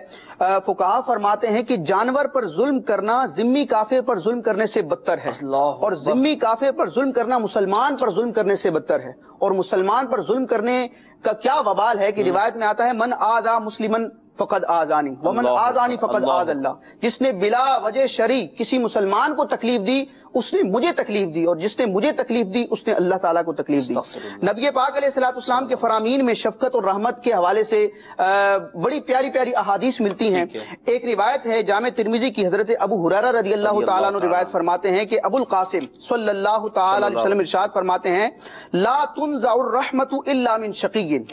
فقہا فرماتے ہیں کہ جانور پر ظلم کرنا ذمی کافر پر ظلم کرنے سے بدتر ہے، اور ذمی کافر پر ظلم کرنا مسلمان پر ظلم کرنے سے بدتر ہے. اور مسلمان پر ظلم کرنے کا کیا وبال ہے کہ روایت میں آتا ہے من آذا مسلمن فقد آزانی ومن آزانی فقد آذ اللہ، جس نے بلا وجہ شرعی کسی مسلمان کو تکلیف دی اس نے مجھے تکلیف دی، اور جس نے مجھے تکلیف دی اس نے اللہ تعالیٰ کو تکلیف دی. نبی پاک علیہ الصلوۃ والسلام کے فرامین میں شفقت اور رحمت کے حوالے سے بڑی پیاری پیاری احادیث ملتی ہیں. ایک روایت ہے جامع ترمذی کی، حضرت ابو ہریرہ رضی اللہ تعالیٰ عنہ روایت فرماتے ہیں کہ ابو القاسم صلی اللہ تعالی علیہ وسلم ارشاد فرماتے ہیں لا تنزع الرحمت الا من شقی.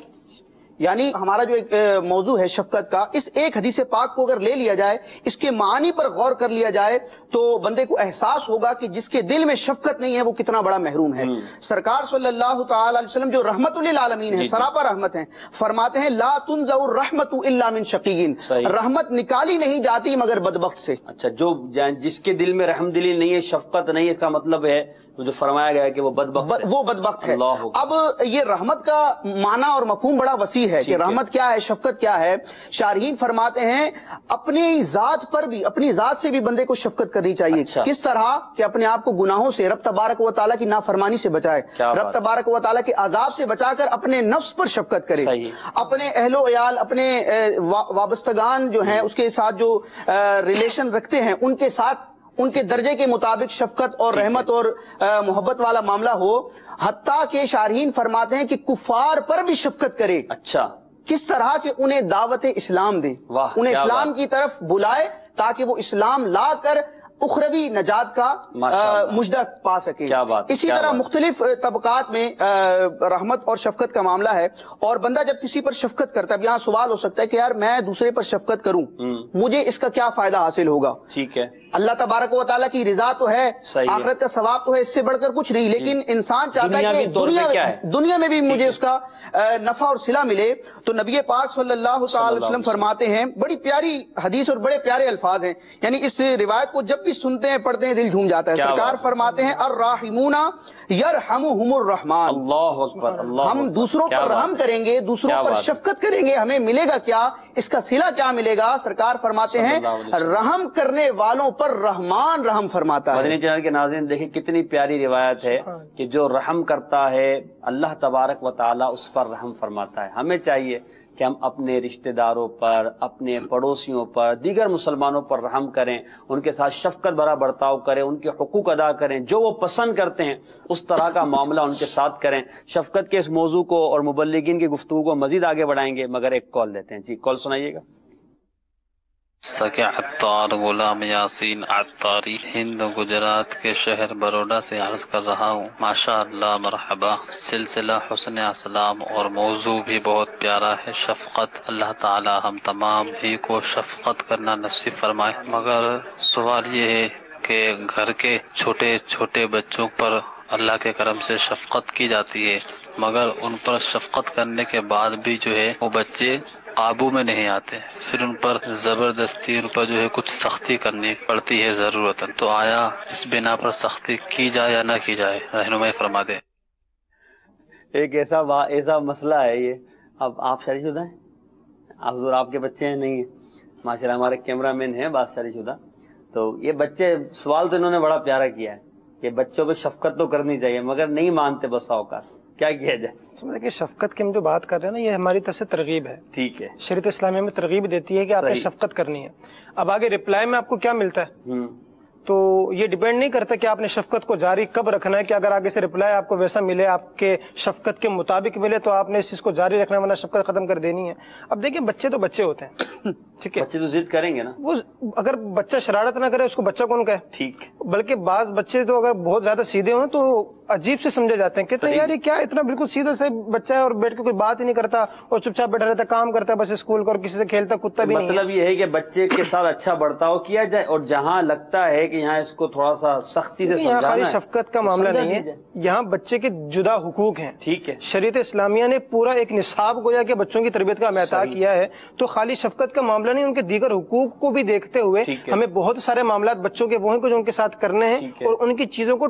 یعنی ہمارا جو ایک موضوع ہے شفقت کا، اس ایک حدیث پاک کو اگر لے لیا جائے، اس کے معنی پر غور کر لیا جائے تو بندے کو احساس ہوگا کہ جس کے دل میں شفقت نہیں ہے وہ کتنا بڑا محروم ہے. سرکار صلی اللہ تعالی علیہ وسلم جو رحمت للعالمین ہے، سراپا رحمت ہیں، فرماتے ہیں لا تنزع الرحمت الا من شقی، رحمت نکالی نہیں جاتی مگر بدبخت سے. اچھا، جو جس کے دل میں رحم دلی نہیں ہے، شفقت نہیں ہے، اس کا مطلب ہے جو فرمایا گیا ہے کہ وہ بدبخت ہے. اب یہ رحمت کا معنی اور مفہوم بڑا وسیع ہے کہ رحمت کیا ہے، شفقت کیا ہے. شارحین فرماتے ہیں اپنی ذات پر بھی، اپنی ذات سے بھی بندے کو شفقت کرنی چاہیے. کس طرح کہ اپنے آپ کو گناہوں سے، رب تبارک و تعالیٰ کی نافرمانی سے بچائے، رب تبارک و تعالیٰ کے عذاب سے بچا کر اپنے نفس پر شفقت کرے، اپنے اہل و عیال، اپنے وابستگان جو ہیں اس کے ساتھ جو ریلیشن رکھتے ہیں ان کے ساتھ ان کے درجے کے مطابق شفقت اور رحمت اور محبت والا معاملہ ہو. حتیٰ کہ شارحین فرماتے ہیں کہ کفار پر بھی شفقت کرے. اچھا، کس طرح کہ انہیں دعوت اسلام دے، انہیں اسلام کی طرف بلائے تاکہ وہ اسلام لا کر اخروی نجات کا مجدہ پا سکے. اسی طرح مختلف طبقات میں رحمت اور شفقت کا معاملہ ہے. اور بندہ جب کسی پر شفقت کرتا ہے، یہاں سوال ہو سکتا ہے کہ یار میں دوسرے پر شفقت کروں، مجھے اس کا کیا فائدہ حاصل ہوگا؟ ٹھیک ہے، اللہ تبارک و تعالیٰ کی رضا تو ہے، آخرت کا ثواب تو ہے، اس سے بڑھ کر کچھ نہیں، لیکن انسان چاہتا ہے کہ دنیا میں بھی مجھے اس کا نفع اور صلہ ملے. تو نبی پاک صلی اللہ تعالی وسلم فرماتے ہیں، بڑی پیاری حدیث اور بڑے پیارے الفاظ ہیں، یعنی اس روایت کو جب بھی سنتے ہیں پڑھتے ہیں دل جھوم جاتا ہے. سرکار فرماتے ہیں الراحمون یرحمہم الرحمن. اللہ اکبر. ہم دوسروں پر رحم کریں گے, دوسروں پر شفقت کریں گے, ہمیں ملے گا کیا, اس کا صلہ کیا ملے گا؟ سرکار فرماتے ہیں رحم کرنے والوں پر رحمان رحم فرماتا ہے. مدنی چینل کے ناظرین دیکھیں کتنی پیاری روایت ہے کہ جو رحم کرتا ہے اللہ تبارک و تعالی اس پر رحم فرماتا ہے. ہمیں چاہیے کہ ہم اپنے رشتہ داروں پر, اپنے پڑوسیوں پر, دیگر مسلمانوں پر رحم کریں, ان کے ساتھ شفقت بھرا برتاؤ کریں, ان کے حقوق ادا کریں, جو وہ پسند کرتے ہیں اس طرح کا معاملہ ان کے ساتھ کریں. شفقت کے اس موضوع کو اور مبلغین کی گفتگو کو مزید آگے بڑھائیں گے, مگر ایک کال لیتے ہیں. جی کال سنائیے گا. سکے عطار غلام یاسین عطاری ہند گجرات کے شہر بروڈا سے عرض کر رہا ہوں. ماشاء اللہ, مرحبا. سلسلہ حسن اسلام اور موضوع بھی بہت پیارا ہے, شفقت. اللہ تعالی ہم تمام ہی کو شفقت کرنا نصیب فرمائے. مگر سوال یہ ہے کہ گھر کے چھوٹے چھوٹے بچوں پر اللہ کے کرم سے شفقت کی جاتی ہے, مگر ان پر شفقت کرنے کے بعد بھی جو ہے وہ بچے قابو میں نہیں آتے, پھر ان پر زبردستی ان پر جو ہے کچھ سختی کرنی پڑتی ہے ضرورت. تو آیا اس بنا پر سختی کی جائے یا نہ کی جائے؟ رہنمائی فرما دیں. ایک ایسا مسئلہ ہے یہ. اب آپ شادی شدہ ہیں؟ حضور آپ کے بچے ہیں؟ نہیں ہیں ماشاء اللہ. ہمارے کیمرہ مین ہیں بعض شادی شدہ. تو یہ بچے, سوال تو انہوں نے بڑا پیارا کیا ہے کہ بچوں پہ شفقت تو کرنی چاہیے مگر نہیں مانتے بس اوقات, کیا کیا جائے؟ کہ شفقت کی ہم جو بات کر رہے ہیں نا, یہ ہماری طرف سے ترغیب ہے. ٹھیک ہے, شریعت اسلامیہ میں ترغیب دیتی ہے کہ آپ نے شفقت کرنی ہے. اب آگے رپلائی میں آپ کو کیا ملتا ہے تو یہ ڈیپینڈ نہیں کرتا کہ آپ نے شفقت کو جاری کب رکھنا ہے, کہ اگر آگے سے رپلائی آپ کو ویسا ملے, آپ کے شفقت کے مطابق ملے تو آپ نے اس چیز کو جاری رکھنا, ورنہ شفقت ختم کر دینی ہے. اب دیکھیں بچے تو بچے ہوتے ہیں, ٹھیک ہے, بچے تو ضد کریں گے نا. وہ اگر بچہ شرارت نہ کرے اس کو بچہ کون کہے؟ ٹھیک. بلکہ بعض بچے تو اگر بہت زیادہ سیدھے ہوں تو عجیب سے سمجھے جاتے ہیں, کہتے ہیں یار یہ کیا اتنا بالکل سیدھا سے بچہ ہے اور بیٹھ کے کوئی بات ہی نہیں کرتا اور چپ چاپ بیٹھا رہتا, کام کرتا ہے بس اسکول کا, اور کسی سے کھیلتا کتا بھی نہیں. مطلب یہ ہے کہ بچے کے ساتھ اچھا برتاؤ کیا جائے, اور جہاں لگتا ہے کہ یہاں اس کو تھوڑا سا سختی سے یہاں خالی شفقت کا معاملہ نہیں ہے, یہاں بچے کے جدا حقوق ہیں. ٹھیک ہے, شریعت اسلامیہ نے پورا ایک نصاب گویا کہ بچوں کی تربیت کا احاطہ کیا ہے. تو خالی شفقت کا معاملہ نہیں, ان کے دیگر حقوق کو بھی دیکھتے ہوئے ہمیں بہت سارے معاملات بچوں کے وہ ہیں جو ان کے ساتھ کرنے ہیں, اور ان کی چیزوں کو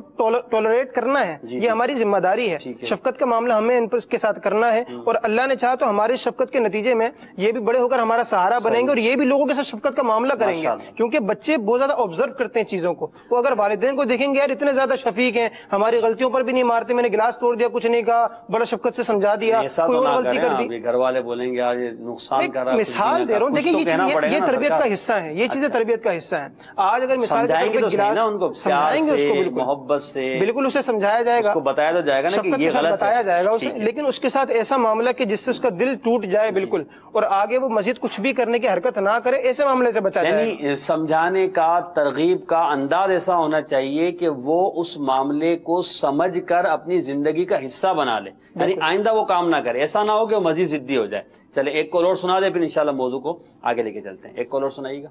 ٹولریٹ کرنا ہے. یہ ہماری ذمہ داری ہے. شفقت کا معاملہ ہمیں ان پر کے ساتھ کرنا ہے, اور اللہ نے چاہا تو ہماری شفقت کے نتیجے میں یہ بھی بڑے ہو کر ہمارا سہارا بنیں گے, اور یہ بھی لوگوں کے ساتھ شفقت کا معاملہ کریں گے. کیونکہ بچے بہت زیادہ آبزرو کرتے ہیں چیزوں کو. وہ اگر والدین کو دیکھیں گے یار اتنے زیادہ شفیق ہیں, ہماری غلطیوں پر بھی نہیں مارتے, میں نے گلاس توڑ دیا کچھ نہیں کہا, بڑا شفقت سے سمجھا دیا, کوئی اور غلطی کر دی, گھر والے بولیں گے یار نقصان کر رہا ہے. مثال دے رہا ہوں, دیکھیں یہ تربیت کا حصہ ہے, یہ چیزیں تربیت کا حصہ ہیں. آج اگر مثال سمجھائیں گے اس کو بالکل محبت سے, بالکل اسے سمجھایا جائے گا, بتایا تو جائے گا نا کہ یہ غلط بتایا جائے گا اسے, لیکن اس کے ساتھ ایسا معاملہ کہ جس سے اس کا دل ٹوٹ جائے بالکل, اور آگے وہ مزید کچھ بھی کرنے کی حرکت نہ کرے, ایسے معاملے سے بچا جائے. یعنی سمجھانے کا, ترغیب کا انداز ایسا ہونا چاہیے کہ وہ اس معاملے کو سمجھ کر اپنی زندگی کا حصہ بنا لے, یعنی آئندہ وہ کام نہ کرے. ایسا نہ ہو کہ وہ مزید ضدی ہو جائے. چلے ایک کال اور سنا دے, پھر انشاءاللہ موضوع کو آگے لے کے چلتے ہیں. ایک کال اور سنائیے گا.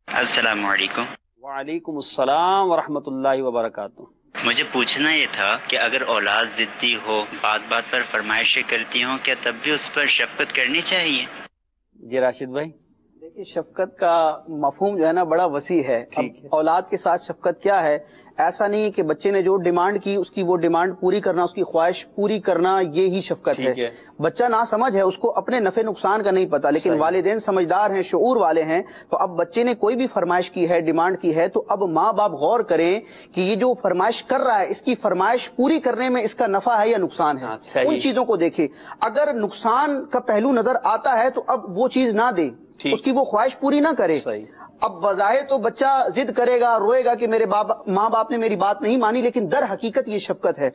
السلام علیکم. وعلیکم السلام ورحمۃ اللہ وبرکاتہ. مجھے پوچھنا یہ تھا کہ اگر اولاد ضدی ہو, بات بات پر فرمائشیں کرتی ہوں, کیا تب بھی اس پر شفقت کرنی چاہیے؟ جی راشد بھائی. دیکھیے شفقت کا مفہوم جو ہے نا بڑا وسیع ہے. اولاد کے ساتھ شفقت کیا ہے, ایسا نہیں کہ بچے نے جو ڈیمانڈ کی اس کی وہ ڈیمانڈ پوری کرنا, اس کی خواہش پوری کرنا, یہی شفقت ہے. بچہ نا سمجھ ہے, اس کو اپنے نفع نقصان کا نہیں پتا, لیکن والدین سمجھدار ہیں, شعور والے ہیں. تو اب بچے نے کوئی بھی فرمائش کی ہے, ڈیمانڈ کی ہے, تو اب ماں باپ غور کریں کہ یہ جو فرمائش کر رہا ہے اس کی فرمائش پوری کرنے میں اس کا نفع ہے یا نقصان ہے. ان چیزوں کو دیکھے, اگر نقصان کا پہلو نظر آتا ہے تو اب وہ چیز نہ دے, اس کی وہ خواہش پوری نہ کرے. اب بظاہر تو بچہ ضد کرے گا, روئے گا کہ میرے ماں باپ نے میری بات نہیں مانی, لیکن در حقیقت یہ شفقت ہے.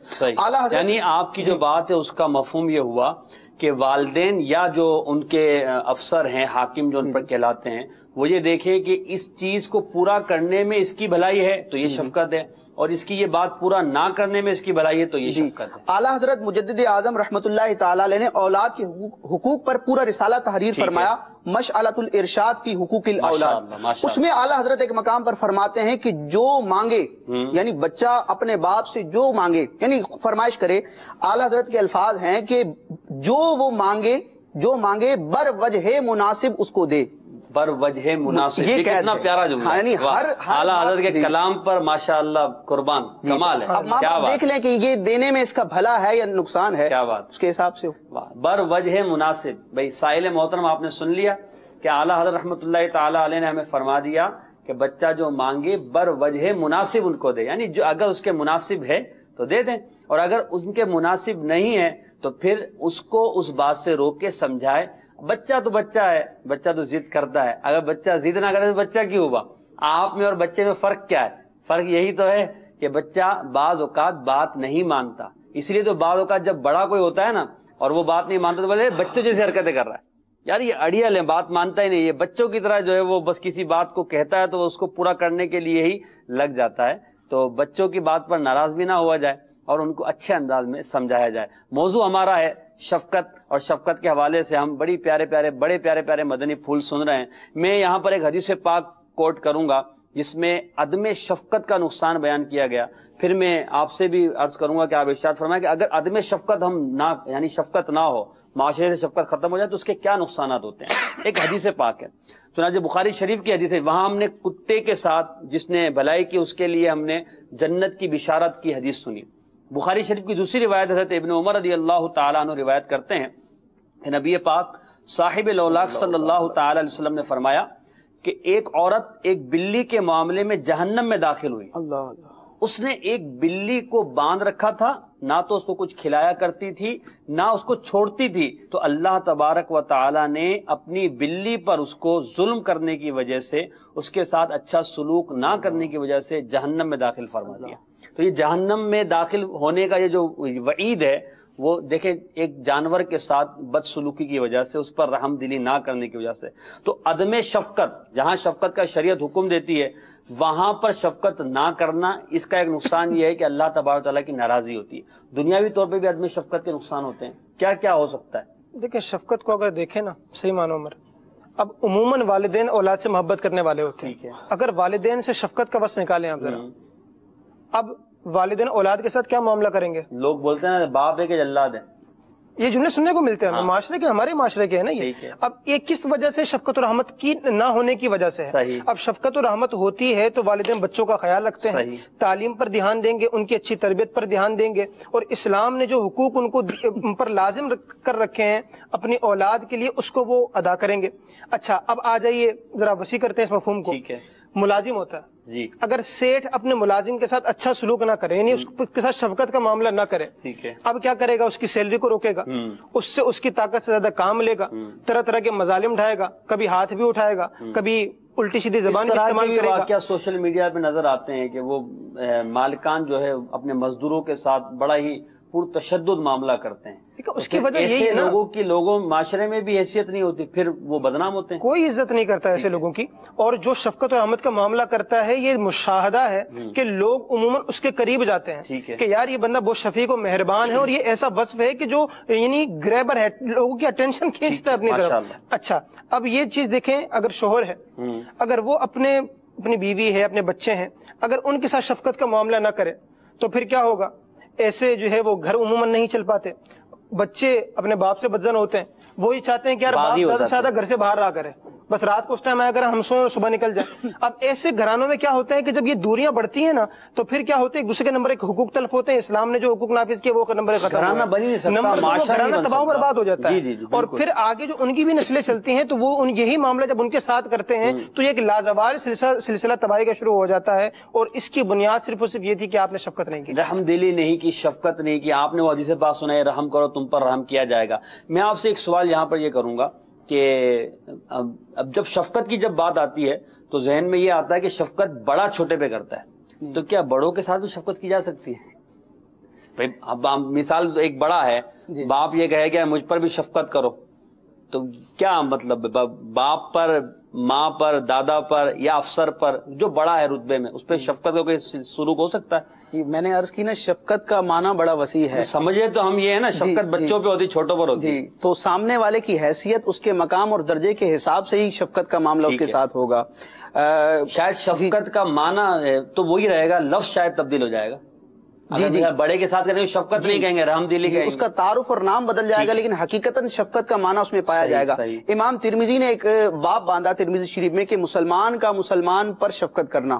یعنی آپ کی جو بات ہے اس کا مفہوم یہ ہوا کہ والدین یا جو ان کے افسر ہیں, حاکم جو ان پر کہلاتے ہیں, وہ یہ دیکھیں کہ اس چیز کو پورا کرنے میں اس کی بھلائی ہے تو یہ شفقت ہے, اور اس کی یہ بات پورا نہ کرنے میں اس کی بھلائی ہے تو یہ شفقت ہے. اعلیٰ حضرت مجدد اعظم رحمۃ اللہ تعالی علیہ نے اولاد کے حقوق پر پورا رسالہ تحریر فرمایا, مشعلۃ الارشاد فی حقوق الاولاد. اس میں اعلیٰ حضرت ایک مقام پر فرماتے ہیں کہ جو مانگے, یعنی بچہ اپنے باپ سے جو مانگے, یعنی فرمائش کرے, اعلیٰ حضرت کے الفاظ ہیں کہ جو وہ مانگے بر وجہ مناسب اس کو دے. بر وجہ مناسب، یہ کتنا پیارا جملہ ہے، اعلیٰ حضرت کے کلام پر ماشاءاللہ قربان، کمال ہے. کیا بات، دیکھ لیں کہ یہ دینے میں اس کا بھلا ہے یا نقصان ہے، کیا بات اس کے حساب سے بر وجہ مناسب. بھائی سائل محترم آپ نے سن لیا کہ اعلیٰ حضرت رحمۃ اللہ تعالی علیہ نے ہمیں فرما دیا کہ بچہ جو مانگے بر وجہ مناسب ان کو دے، یعنی جو اگر اس کے مناسب ہے تو دے دیں، اور اگر ان کے مناسب نہیں ہے تو پھر اس کو اس بات سے روک کے سمجھائے. بچہ تو بچہ ہے، بچہ تو ضد کرتا ہے، اگر بچہ ضد نہ کرے تو بچہ کیوں ہوا؟ آپ میں اور بچے میں فرق کیا ہے؟ فرق یہی تو ہے کہ بچہ بعض اوقات بات نہیں مانتا، اس لیے تو بعض اوقات جب بڑا کوئی ہوتا ہے نا اور وہ بات نہیں مانتا تو بولے بچوں جیسی حرکتیں کر رہا ہے، یار یہ اڑیل ہے، بات مانتا ہی نہیں، یہ بچوں کی طرح جو ہے وہ بس کسی بات کو کہتا ہے تو اس کو پورا کرنے کے لیے ہی لگ جاتا ہے. تو بچوں کی بات پر ناراض بھی نہ ہوا جائے اور ان کو اچھے انداز میں سمجھایا جائے. موضوع ہمارا ہے شفقت، اور شفقت کے حوالے سے ہم بڑے پیارے پیارے مدنی پھول سن رہے ہیں. میں یہاں پر ایک حدیث پاک کوٹ کروں گا جس میں عدم شفقت کا نقصان بیان کیا گیا. پھر میں آپ سے بھی عرض کروں گا کہ آپ ارشاد فرمائیں کہ اگر عدم شفقت ہم نہ، یعنی شفقت نہ ہو، معاشرے سے شفقت ختم ہو جائے تو اس کے کیا نقصانات ہوتے ہیں. ایک حدیث پاک ہے، چنانچہ بخاری شریف کی حدیث ہے، وہاں ہم نے کتے کے ساتھ جس نے بھلائی کی اس کے لیے ہم نے جنت کی بشارت کی حدیث سنی. بخاری شریف کی دوسری روایت حضرت ابن عمر رضی اللہ تعالیٰ عنہ روایت کرتے ہیں کہ نبی پاک صاحب الاولاق صلی اللہ تعالی علیہ وسلم نے فرمایا کہ ایک عورت ایک بلی کے معاملے میں جہنم میں داخل ہوئی. اس نے ایک بلی کو باندھ رکھا تھا، نہ تو اس کو کچھ کھلایا کرتی تھی نہ اس کو چھوڑتی تھی، تو اللہ تبارک و تعالی نے اپنی بلی پر اس کو ظلم کرنے کی وجہ سے، اس کے ساتھ اچھا سلوک نہ کرنے کی وجہ سے جہنم میں داخل فرما دیا. تو یہ جہنم میں داخل ہونے کا یہ جو وعید ہے وہ دیکھیں ایک جانور کے ساتھ بدسلوکی کی وجہ سے، اس پر رحم دلی نہ کرنے کی وجہ سے. تو عدم شفقت، جہاں شفقت کا شریعت حکم دیتی ہے وہاں پر شفقت نہ کرنا، اس کا ایک نقصان یہ ہے کہ اللہ تبارک و تعالیٰ کی ناراضی ہوتی ہے. دنیاوی طور پہ بھی عدم شفقت کے نقصان ہوتے ہیں. کیا کیا ہو سکتا ہے؟ دیکھیں شفقت کو اگر دیکھیں نا صحیح معنوں میں، اب عموماً والدین اولاد سے محبت کرنے والے ہوتے ہیں. اگر والدین سے شفقت کا وصف نکالیں آپ ذرا، اب والدین اولاد کے ساتھ کیا معاملہ کریں گے؟ لوگ بولتے ہیں باپ ہے کہ جلاد ہے، یہ جملے سننے کو ملتے ہیں معاشرے کے، ہمارے معاشرے کے ہیں نا یہ. اب یہ کس وجہ سے؟ شفقت و رحمت کی نہ ہونے کی وجہ سے ہے. اب شفقت و رحمت ہوتی ہے تو والدین بچوں کا خیال رکھتے ہیں، تعلیم پر دھیان دیں گے، ان کی اچھی تربیت پر دھیان دیں گے، اور اسلام نے جو حقوق ان پر لازم کر رکھے ہیں اپنی اولاد کے لیے اس کو وہ ادا کریں گے. اچھا اب آ جائیے ذرا وسیع کرتے ہیں اس مفہوم کو. ملازم ہوتا ہے جی، اگر سیٹھ اپنے ملازم کے ساتھ اچھا سلوک نہ کرے، یعنی اس کے ساتھ شفقت کا معاملہ نہ کرے، اب کیا کرے گا؟ اس کی سیلری کو روکے گا، اس سے اس کی طاقت سے زیادہ کام لے گا، طرح طرح کے مظالم اٹھائے گا، کبھی ہاتھ بھی اٹھائے گا، کبھی الٹی سیدھی زبان کا استعمال کرے گا. واقعہ سوشل میڈیا پہ نظر آتے ہیں کہ وہ مالکان جو ہے اپنے مزدوروں کے ساتھ بڑا ہی تشدد معاملہ کرتے ہیں. اس کی وجہ یہی ہے لوگوں معاشرے میں بھی حیثیت نہیں ہوتی، پھر وہ بدنام ہوتے ہیں. کوئی عزت نہیں کرتا ایسے لوگوں کی. اور جو شفقت اور رحمت کا معاملہ کرتا ہے یہ مشاہدہ ہے کہ لوگ عموماً اس کے قریب جاتے ہیں کہ یار یہ بندہ بہت شفیق و مہربان ہے، اور یہ ایسا وصف ہے کہ جو یعنی گریبر ہے، لوگوں کی اٹینشن کھینچتا ہے اپنی طرف. اچھا اب یہ چیز دیکھیں، اگر شوہر ہے، اگر وہ اپنی بیوی ہے، اپنے بچے ہیں، اگر ان کے ساتھ شفقت کا معاملہ نہ کرے تو پھر کیا ہوگا؟ ایسے جو ہے وہ گھر عموماً نہیں چل پاتے. بچے اپنے باپ سے بدزن ہوتے ہیں، وہی چاہتے ہیں کہ یار باپ زیادہ سے زیادہ گھر سے باہر رہا کرے، بس رات کو اس ٹائم آیا کر ہم سوئیں اور صبح نکل جائیں. اب ایسے گھرانوں میں کیا ہوتا ہے کہ جب یہ دوریاں بڑھتی ہیں نا تو پھر کیا ہوتے ہیں؟ ایک دوسرے کے نمبر ایک حقوق تلف ہوتے ہیں. اسلام نے جو حقوق نافذ کیے وہ نمبر ایک گھرانہ تباہ برباد ہو جاتا ہے. اور پھر آگے جو ان کی بھی نسلیں چلتی ہیں تو وہ یہی معاملہ جب ان کے ساتھ کرتے ہیں تو یہ ایک لازوال سلسلہ تباہی کا شروع ہو جاتا ہے. اور اس کی بنیاد صرف اور صرف یہ تھی کہ آپ نے شفقت نہیں کی، رحم دلی نہیں کی، شفقت نہیں کی. آپ نے وہ حدیث پاک سنا ہے رحم کرو تم پر رحم کیا جائے گا. میں آپ سے ایک سوال یہاں پر یہ کروں گا کہ اب جب شفقت کی جب بات آتی ہے تو ذہن میں یہ آتا ہے کہ شفقت بڑا چھوٹے پہ کرتا ہے، تو کیا بڑوں کے ساتھ بھی شفقت کی جا سکتی ہے؟ اب مثال ایک بڑا ہے، باپ یہ کہے کہ مجھ پر بھی شفقت کرو، تو کیا مطلب باپ پر، ماں پر، دادا پر یا افسر پر جو بڑا ہے رتبے میں اس پہ شفقت کا کوئی سلوک ہو سکتا ہے؟ میں نے عرض کی نا شفقت کا معنی بڑا وسیع ہے. سمجھے تو ہم یہ ہے نا شفقت بچوں پہ ہوتی، چھوٹوں پر ہوتی. تو سامنے والے کی حیثیت، اس کے مقام اور درجے کے حساب سے ہی شفقت کا معاملہ اس کے ساتھ ہوگا. شاید شفقت کا معنی تو وہی رہے گا، لفظ شاید تبدیل ہو جائے گا. بڑے کے ساتھ کریں گے شفقت نہیں کہیں گے، رحم دلی کہیں گے، اس کا تعارف اور نام بدل جائے گا لیکن حقیقتاً شفقت کا معنی اس میں پایا جائے گا۔ امام ترمذی نے ایک باب باندھا ترمذی شریف میں کہ مسلمان کا مسلمان پر شفقت کرنا،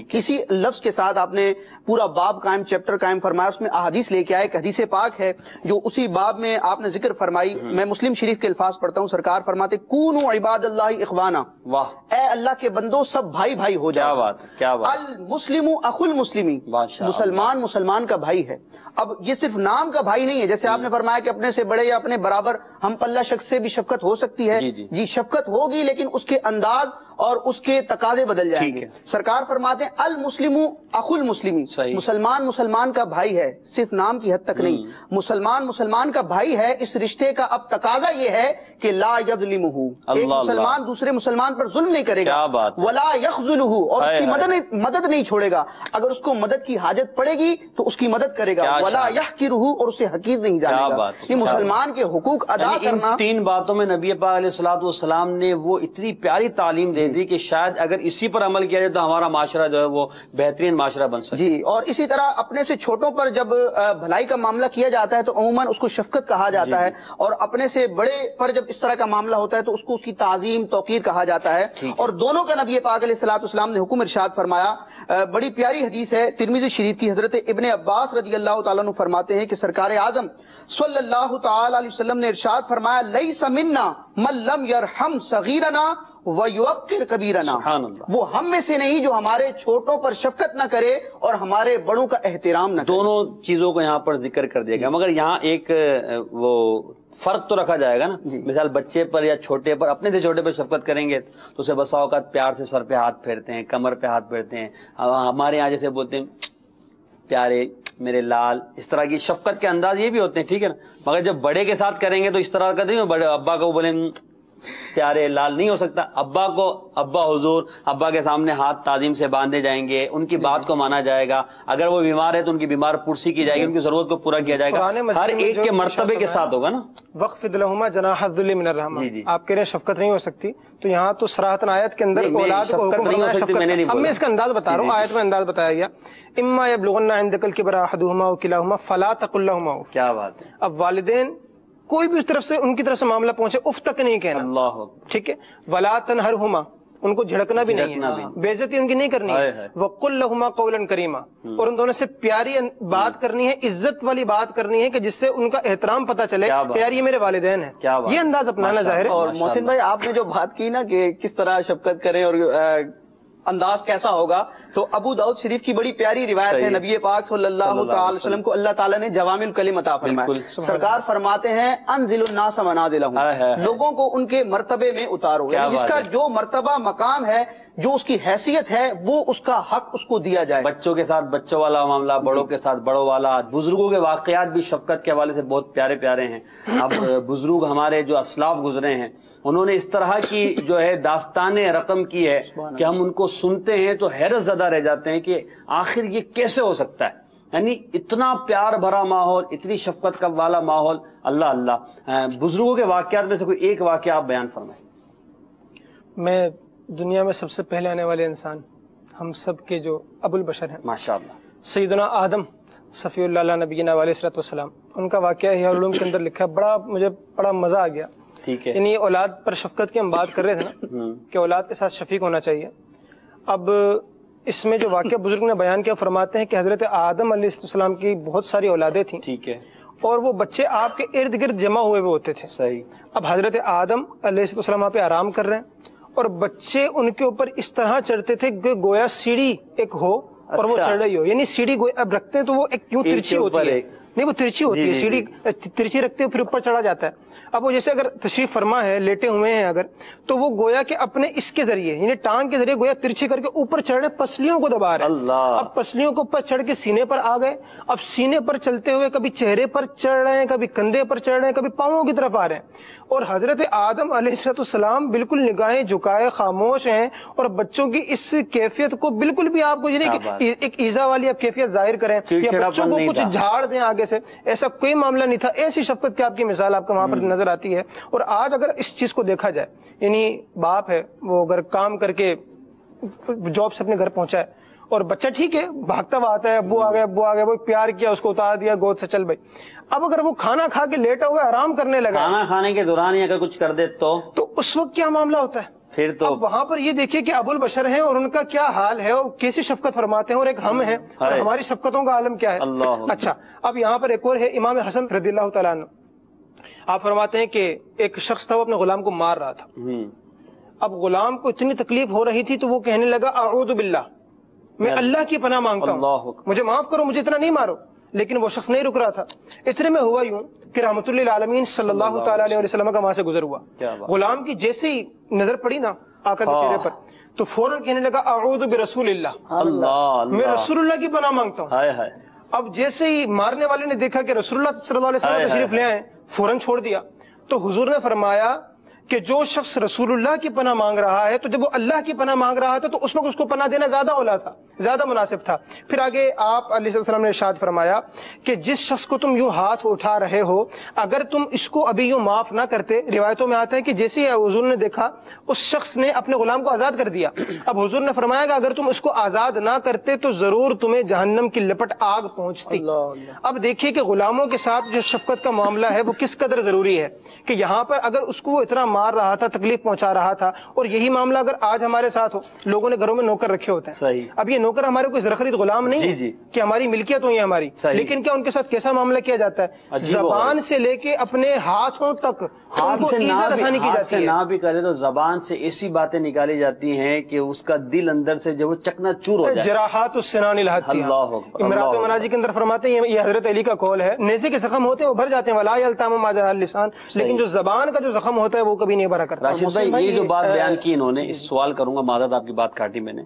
کسی لفظ کے ساتھ آپ نے پورا باب قائم، چیپٹر قائم فرمایا، اس میں احادیث لے کے آئے، ایک حدیث پاک ہے جو اسی باب میں آپ نے ذکر فرمائی۔ میں مسلم شریف کے الفاظ پڑھتا ہوں، سرکار فرماتے کونوا عباد اللہ اخوانا، واہ اے اللہ کے بندو سب بھائی بھائی ہو جاؤ۔ کیا بات، کیا بات، المسلم اخو المسلمی، مسلمان مسلمان کا بھائی ہے۔ اب یہ صرف نام کا بھائی نہیں ہے، جیسے آپ نے فرمایا کہ اپنے سے بڑے یا اپنے برابر ہم پلہ شخص سے بھی شفقت ہو سکتی ہے، جی شفقت ہوگی لیکن اس کے انداز اور اس کے تقاضے بدل جائیں گے۔ سرکار فرماتے ہیں المسلم اخو المسلمی، مسلمان مسلمان کا بھائی ہے، صرف نام کی حد تک نہیں، مسلمان مسلمان کا بھائی ہے۔ اس رشتے کا اب تقاضا یہ ہے کہ لا یظلمہ، ایک مسلمان دوسرے مسلمان پر ظلم نہیں کرے گا، ولا یخذلہ، اور اس کی مدد نہیں چھوڑے گا، اگر اس کو مدد کی حاجت پڑے گی تو اس کی مدد کرے گا، ولا یحقرہ، اور اسے حقیر نہیں جانے گا۔ یہ مسلمان کے حقوق ادا کرنا، تین باتوں میں نبی پاک علیہ الصلوۃ والسلام نے وہ اتنی پیاری تعلیم دے دی کہ شاید اگر اسی پر عمل کیا جائے تو ہمارا معاشرہ جو ہے وہ بہترین معاشرہ بن سکے۔ جی، اور اسی طرح اپنے سے چھوٹوں پر جب بھلائی کا معاملہ کیا جاتا ہے تو عموماً اس کو شفقت کہا جاتا ہے، اور اپنے سے بڑے پر جب اس طرح کا معاملہ ہوتا ہے تو اس کو اس کی تعظیم توقیر کہا جاتا ہے، اور دونوں کا نبی پاک علیہ الصلوۃ والسلام نے حکم ارشاد فرمایا۔ بڑی پیاری حدیث ہے ترمذی شریف کی، حضرت ابن عباس رضی اللہ تعالیٰ عنہ فرماتے ہیں کہ سرکار اعظم صلی اللہ تعالی علیہ وسلم نے ارشاد فرمایا لیس منا من لم یرحم صغیرنا ویوقر کبیرنا، وہ ہم میں سے نہیں جو ہمارے چھوٹوں پر شفقت نہ کرے اور ہمارے بڑوں کا احترام نہ کرے۔ دونوں چیزوں کو یہاں پر ذکر کر دیا گیا، مگر یہاں ایک وہ فرق تو رکھا جائے گا نا، مثال بچے پر یا چھوٹے پر، اپنے سے چھوٹے پر شفقت کریں گے تو اسے بسا اوقات پیار سے سر پہ ہاتھ پھیرتے ہیں، کمر پہ ہاتھ پھیرتے ہیں، ہمارے یہاں جیسے بولتے ہیں پیارے میرے لال، اس طرح کی شفقت کے انداز یہ بھی ہوتے ہیں، ٹھیک ہے نا، مگر جب بڑے کے ساتھ کریں گے تو اس طرح کا نہیں، بڑے ابا کو بولیں پیارے لال نہیں ہو سکتا، ابا کو ابا حضور، ابا کے سامنے ہاتھ تعظیم سے باندھے جائیں گے، ان کی بات کو مانا جائے گا، اگر وہ بیمار ہے تو ان کی بیمار پرسی کی جائے گی، ان کی ضرورت کو پورا کیا جائے گا، ہر ایک کے مرتبے کے ساتھ ہوگا نا۔ وخفض لہما جناح الذل من الرحمہ، آپ کہہ رہے ہیں شفقت نہیں ہو سکتی، تو یہاں تو صراحتاً آیت کے اندر اولاد کو حکم نہیں ہو سکتی، اب میں اس کا انداز بتا رہا ہوں، آیت میں انداز بتایا گیا اما یبلغن عندک الکبر احدہما او کلاہما فلا تقل لہما، کیا بات ہے، اب والدین کوئی بھی طرف سے ان کی طرف سے معاملہ پہنچے اف تک نہیں کہنا، اللہ ٹھیک ہے، ولا تنہرہما، ان کو جھڑکنا بھی نہیں ہے، بے عزتی ان کی نہیں کرنی ہے، وقل لہما قولا کریما، اور ان دونوں سے پیاری بات کرنی ہے، عزت والی بات کرنی ہے کہ جس سے ان کا احترام پتہ چلے کہ یار یہ میرے والدین ہیں، یہ انداز اپنانا ظاہر ہے۔ اور محسن بھائی آپ نے جو بات کی نا کہ کس طرح شفقت کریں اور انداز کیسا ہوگا، تو ابو داؤد شریف کی بڑی پیاری روایت ہے، نبی پاک صلی اللہ تعالی وسلم کو اللہ تعالیٰ نے جوامع الکلم عطا فرمایا، سرکار فرماتے ہیں انزل الناس منازلہم، لوگوں کو ان کے مرتبے میں اتارو، جس کا جو مرتبہ مقام ہے، جو اس کی حیثیت ہے، وہ اس کا حق اس کو دیا جائے۔ بچوں کے ساتھ بچوں والا معاملہ، بڑوں کے ساتھ بڑوں والا، بزرگوں کے واقعات بھی شفقت کے حوالے سے بہت پیارے پیارے ہیں۔ اب بزرگ ہمارے جو اسلاف گزرے ہیں انہوں نے اس طرح کی جو ہے داستان رقم کی ہے کہ ہم ان کو سنتے ہیں تو حیرت زدہ رہ جاتے ہیں کہ آخر یہ کیسے ہو سکتا ہے، یعنی اتنا پیار بھرا ماحول، اتنی شفقت کا والا ماحول، اللہ اللہ۔ بزرگوں کے واقعات میں سے کوئی ایک واقعہ آپ بیان فرمائیں۔ میں دنیا میں سب سے پہلے آنے والے انسان، ہم سب کے جو ابو البشر ہیں ماشاءاللہ، سیدنا آدم صفی اللہ علیہ نبینا علیہ الصلوۃ والسلام، ان کا واقعہ ہے علوم کے اندر لکھا ہے، مجھے بڑا مزہ آ گیا، ٹھیک ہے، یعنی اولاد پر شفقت کی ہم بات کر رہے تھے نا کہ اولاد کے ساتھ شفیق ہونا چاہیے۔ اب اس میں جو واقعہ بزرگ نے بیان کیا، فرماتے ہیں کہ حضرت آدم علیہ السلام کی بہت ساری اولادیں تھیں، ٹھیک ہے، اور وہ بچے آپ کے ارد گرد جمع ہوئے ہوتے تھے، صحیح۔ اب حضرت آدم علیہ السلام وہاں پہ آرام کر رہے ہیں اور بچے ان کے اوپر اس طرح چڑھتے تھے کہ گویا سیڑھی ایک ہو اور وہ چڑھ رہی ہو، یعنی سیڑھی اب رکھتے ہیں تو وہ ایک یوں ترچھی ہوتی ہے، نہیں وہ ترچھی ہوتی ہے، سیڑھی ترچھی رکھتے ہیں پھر اوپر چڑھا جاتا ہے۔ اب وہ جیسے اگر تشریف فرما ہے، لیٹے ہوئے ہیں اگر، تو وہ گویا کہ اپنے اس کے ذریعے یعنی ٹانگ کے ذریعے گویا ترچھی کر کے اوپر چڑھ رہے، پسلیوں کو دبا رہے، اب پسلیوں کو اوپر چڑھ کے سینے پر آ گئے، اب سینے پر چلتے ہوئے کبھی چہرے پر چڑھ رہے ہیں، کبھی کندھے پر چڑھ رہے ہیں، کبھی پاؤں کی طرف آ رہے ہیں، اور حضرت آدم علیہ السلام بالکل نگاہیں جھکائے خاموش ہیں، اور بچوں کی اس کیفیت کو بالکل بھی آپ کو یہ نہیں کہ ایک ایزا والی آپ کیفیت ظاہر کریں یا بچوں کو کچھ جھاڑ دیں آگے سے، ایسا کوئی معاملہ نہیں تھا، ایسی شفقت کی آپ کی مثال آپ کو وہاں پر نظر آتی ہے۔ اور آج اگر اس چیز کو دیکھا جائے، یعنی باپ ہے وہ اگر کام کر کے جاب سے اپنے گھر پہنچا ہے اور بچہ ٹھیک ہے بھاگتا ہوا آتا ہے، ابو آ گئے، وہ پیار کیا، اس کو اتار دیا گود سے، چل بھائی. اب اگر وہ کھانا کھا کے لیٹا ہوا آرام کرنے لگا، کھانا کھانے کے دوران ہی اگر کچھ کر دے تو اس وقت کیا معاملہ ہوتا ہے؟ پھر تو اب وہاں پر یہ دیکھیے کہ ابو البشر ہیں اور ان کا کیا حال ہے، اور کیسی شفقت فرماتے ہیں، اور ایک ہم ہیں اور ہماری شفقتوں کا عالم کیا ہے. اچھا، اب یہاں پر ایک اور ہے امام حسن رضی اللہ تعالیٰ عنہ. آپ فرماتے ہیں کہ ایک شخص تھا، وہ اپنے غلام کو مار رہا تھا. اب غلام کو اتنی تکلیف ہو رہی تھی تو وہ کہنے لگا اعوذ باللہ، میں اللہ کی پناہ مانگتا ہوں، مجھے معاف کرو، مجھے اتنا نہیں مارو. لیکن وہ شخص نہیں رک رہا تھا. اتنے میں ہوا یوں کہ رحمت اللہ عالمین صلی اللہ تعالیٰ علیہ وسلم کا وہاں سے گزر ہوا. غلام کی جیسے ہی نظر پڑی نا آقا کے چہرے پر تو فوراً کہنے لگا اعوذ برسول اللہ، میں رسول اللہ کی پناہ مانگتا ہوں. اب جیسے ہی مارنے والے نے دیکھا کہ رسول اللہ صلی اللہ علیہ وسلم تشریف لے آئے، فوراً چھوڑ دیا. تو حضور نے فرمایا کہ جو شخص رسول اللہ کی پناہ مانگ رہا ہے تو جب وہ اللہ کی پناہ مانگ رہا تھا تو اس وقت اس کو پناہ دینا زیادہ اولا تھا، زیادہ مناسب تھا. پھر آگے آپ علیہ السلام نے ارشاد فرمایا کہ جس شخص کو تم یوں ہاتھ اٹھا رہے ہو، اگر تم اس کو ابھی یوں معاف نہ کرتے، روایتوں میں آتا ہے کہ جیسے ہی حضور نے دیکھا اس شخص نے اپنے غلام کو آزاد کر دیا. اب حضور نے فرمایا کہ اگر تم اس کو آزاد نہ کرتے تو ضرور تمہیں جہنم کی لپٹ آگ پہنچتی. اب دیکھیے کہ غلاموں کے ساتھ جو شفقت کا معاملہ ہے وہ کس قدر ضروری ہے کہ یہاں پر اگر اس کو وہ اتنا مار رہا تھا، تکلیف پہنچا رہا تھا، اور یہی معاملہ اگر آج ہمارے ساتھ ہو، لوگوں نے گھروں میں نوکر رکھے ہوتے ہیں. صحیح. اب یہ نوکر ہمارے کوئی زرخرید غلام نہیں ہے کہ ہماری ملکیت ہو یہ ہماری، لیکن کیا ان کے ساتھ کیسا معاملہ کیا جاتا ہے؟ زبان سے لے کے اپنے ہاتھوں تک ہاتھ سے نہ بھی کرے تو زبان سے ایسی باتیں نکالی جاتی ہیں کہ اس کا دل اندر سے جو چکنا چور ہو جائے. جراحات السنان الحتیہ، امراۃ المناجی کے اندر فرماتے ہیں، یہ حضرت علی کا قول ہے، نیزے کے زخم ہوتے ہیں وہ بھر جاتے ہیں، ولا یلتم ما جرح اللسان، لیکن جو زبان کا جو زخم ہوتا ہے وہ کبھی نہیں بھرا کرتا. راشد بھائی یہ جو بات بیان کی انہوں نے، اس سوال کروں گا، معذرت آپ کی بات کاٹی میں نے.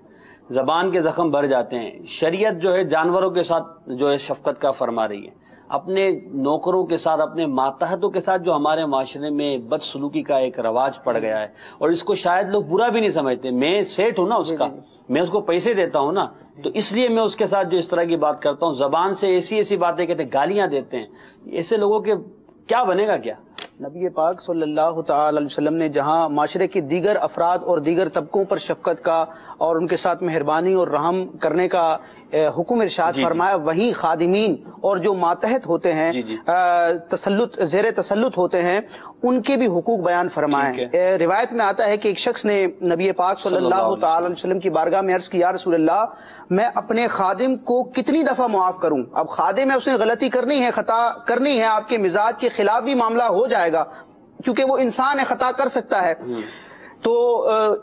زبان کے زخم بھر جاتے ہیں، شریعت جو ہے جانوروں کے ساتھ جو ہے شفقت کا فرما رہی ہے، اپنے نوکروں کے ساتھ، اپنے ماتحتوں کے ساتھ جو ہمارے معاشرے میں بدسلوکی کا ایک رواج پڑ گیا ہے، اور اس کو شاید لوگ برا بھی نہیں سمجھتے. میں سیٹ ہوں نا اس کا، میں اس کو پیسے دیتا ہوں نا، تو اس لیے میں اس کے ساتھ جو اس طرح کی بات کرتا ہوں، زبان سے ایسی باتیں کہتے ہیں، گالیاں دیتے ہیں. ایسے لوگوں کے کیا بنے گا کیا؟ نبی پاک صلی اللہ تعالی علیہ وسلم نے جہاں معاشرے کے دیگر افراد اور دیگر طبقوں پر شفقت کا اور ان کے ساتھ مہربانی اور رحم کرنے کا حکم ارشاد فرمایا، وہیں خادمین اور جو ماتحت ہوتے ہیں، زیر تسلط ہوتے ہیں، ان کے بھی حقوق بیان فرمائے. روایت میں آتا ہے کہ ایک شخص نے نبی پاک صلی اللہ تعالی علیہ وسلم کی بارگاہ میں عرض کی، یا رسول اللہ، میں اپنے خادم کو کتنی دفعہ معاف کروں؟ اب خادم ہے، اس نے غلطی کرنی ہے، خطا کرنی ہے، آپ کے مزاج کے خلاف بھی معاملہ ہو جائے گا کیونکہ وہ انسان ہے، خطا کر سکتا ہے. تو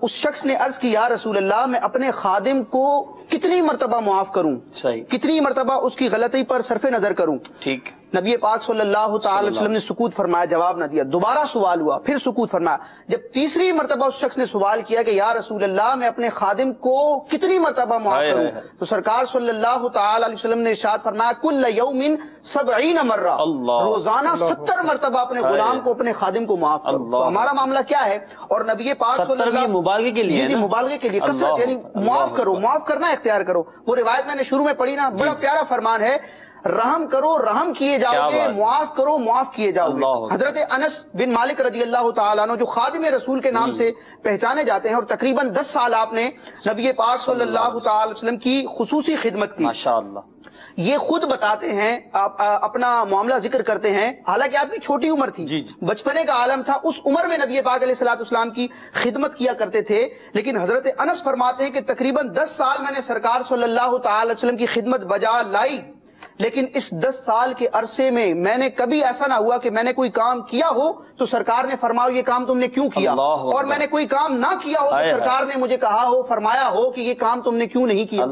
اس شخص نے عرض کی، یا رسول اللہ، میں اپنے خادم کو کتنی مرتبہ معاف کروں؟ صحیح. کتنی مرتبہ اس کی غلطی پر صرف نظر کروں؟ ٹھیک. نبی پاک صلی اللہ تعالی علیہ وسلم نے سکوت فرمایا، جواب نہ دیا. دوبارہ سوال ہوا، پھر سکوت فرمایا. جب تیسری مرتبہ اس شخص نے سوال کیا کہ یا رسول اللہ، میں اپنے خادم کو کتنی مرتبہ معاف کروں؟ تو سرکار صلی اللہ تعالی علیہ وسلم نے ارشاد فرمایا، کل یوم 70 مرہ، روزانہ 70 مرتبہ اپنے غلام کو، اپنے خادم کو معاف کرو. تو ہمارا معاملہ کیا ہے؟ اور نبی پاک صلی اللہ مبالغے کے لیے، مبالغے کے لیے کثرت، یعنی معاف کرو، معاف کرنا اختیار کرو. وہ روایت میں نے شروع میں پڑھی نا، بڑا پیارا فرمان ہے، رحم کرو، رحم کیے جاؤ گے، معاف کرو، معاف کیے جاؤ گے. حضرت انس بن مالک رضی اللہ تعالیٰ عنہ جو خادم رسول کے نام سے پہچانے جاتے ہیں، اور تقریباً 10 سال آپ نے نبی پاک صلی اللہ تعالی وسلم کی خصوصی خدمت کی. ماشاءاللہ. یہ خود بتاتے ہیں، آپ اپنا معاملہ ذکر کرتے ہیں، حالانکہ آپ کی چھوٹی عمر تھی، بچپنے کا عالم تھا، اس عمر میں نبی پاک علیہ الصلوۃ والسلام کی خدمت کیا کرتے تھے. لیکن حضرت انس فرماتے ہیں کہ تقریباً 10 سال میں نے سرکار صلی اللہ تعالی وسلم کی خدمت بجا لائی، لیکن اس 10 سال کے عرصے میں نے کبھی ایسا نہ ہوا کہ میں نے کوئی کام کیا ہو تو سرکار نے فرمایا یہ کام تم نے کیوں کیا، اور میں نے کوئی کام نہ کیا ہو تو سرکار نے مجھے کہا ہو، فرمایا ہو کہ یہ کام تم نے کیوں نہیں کیا.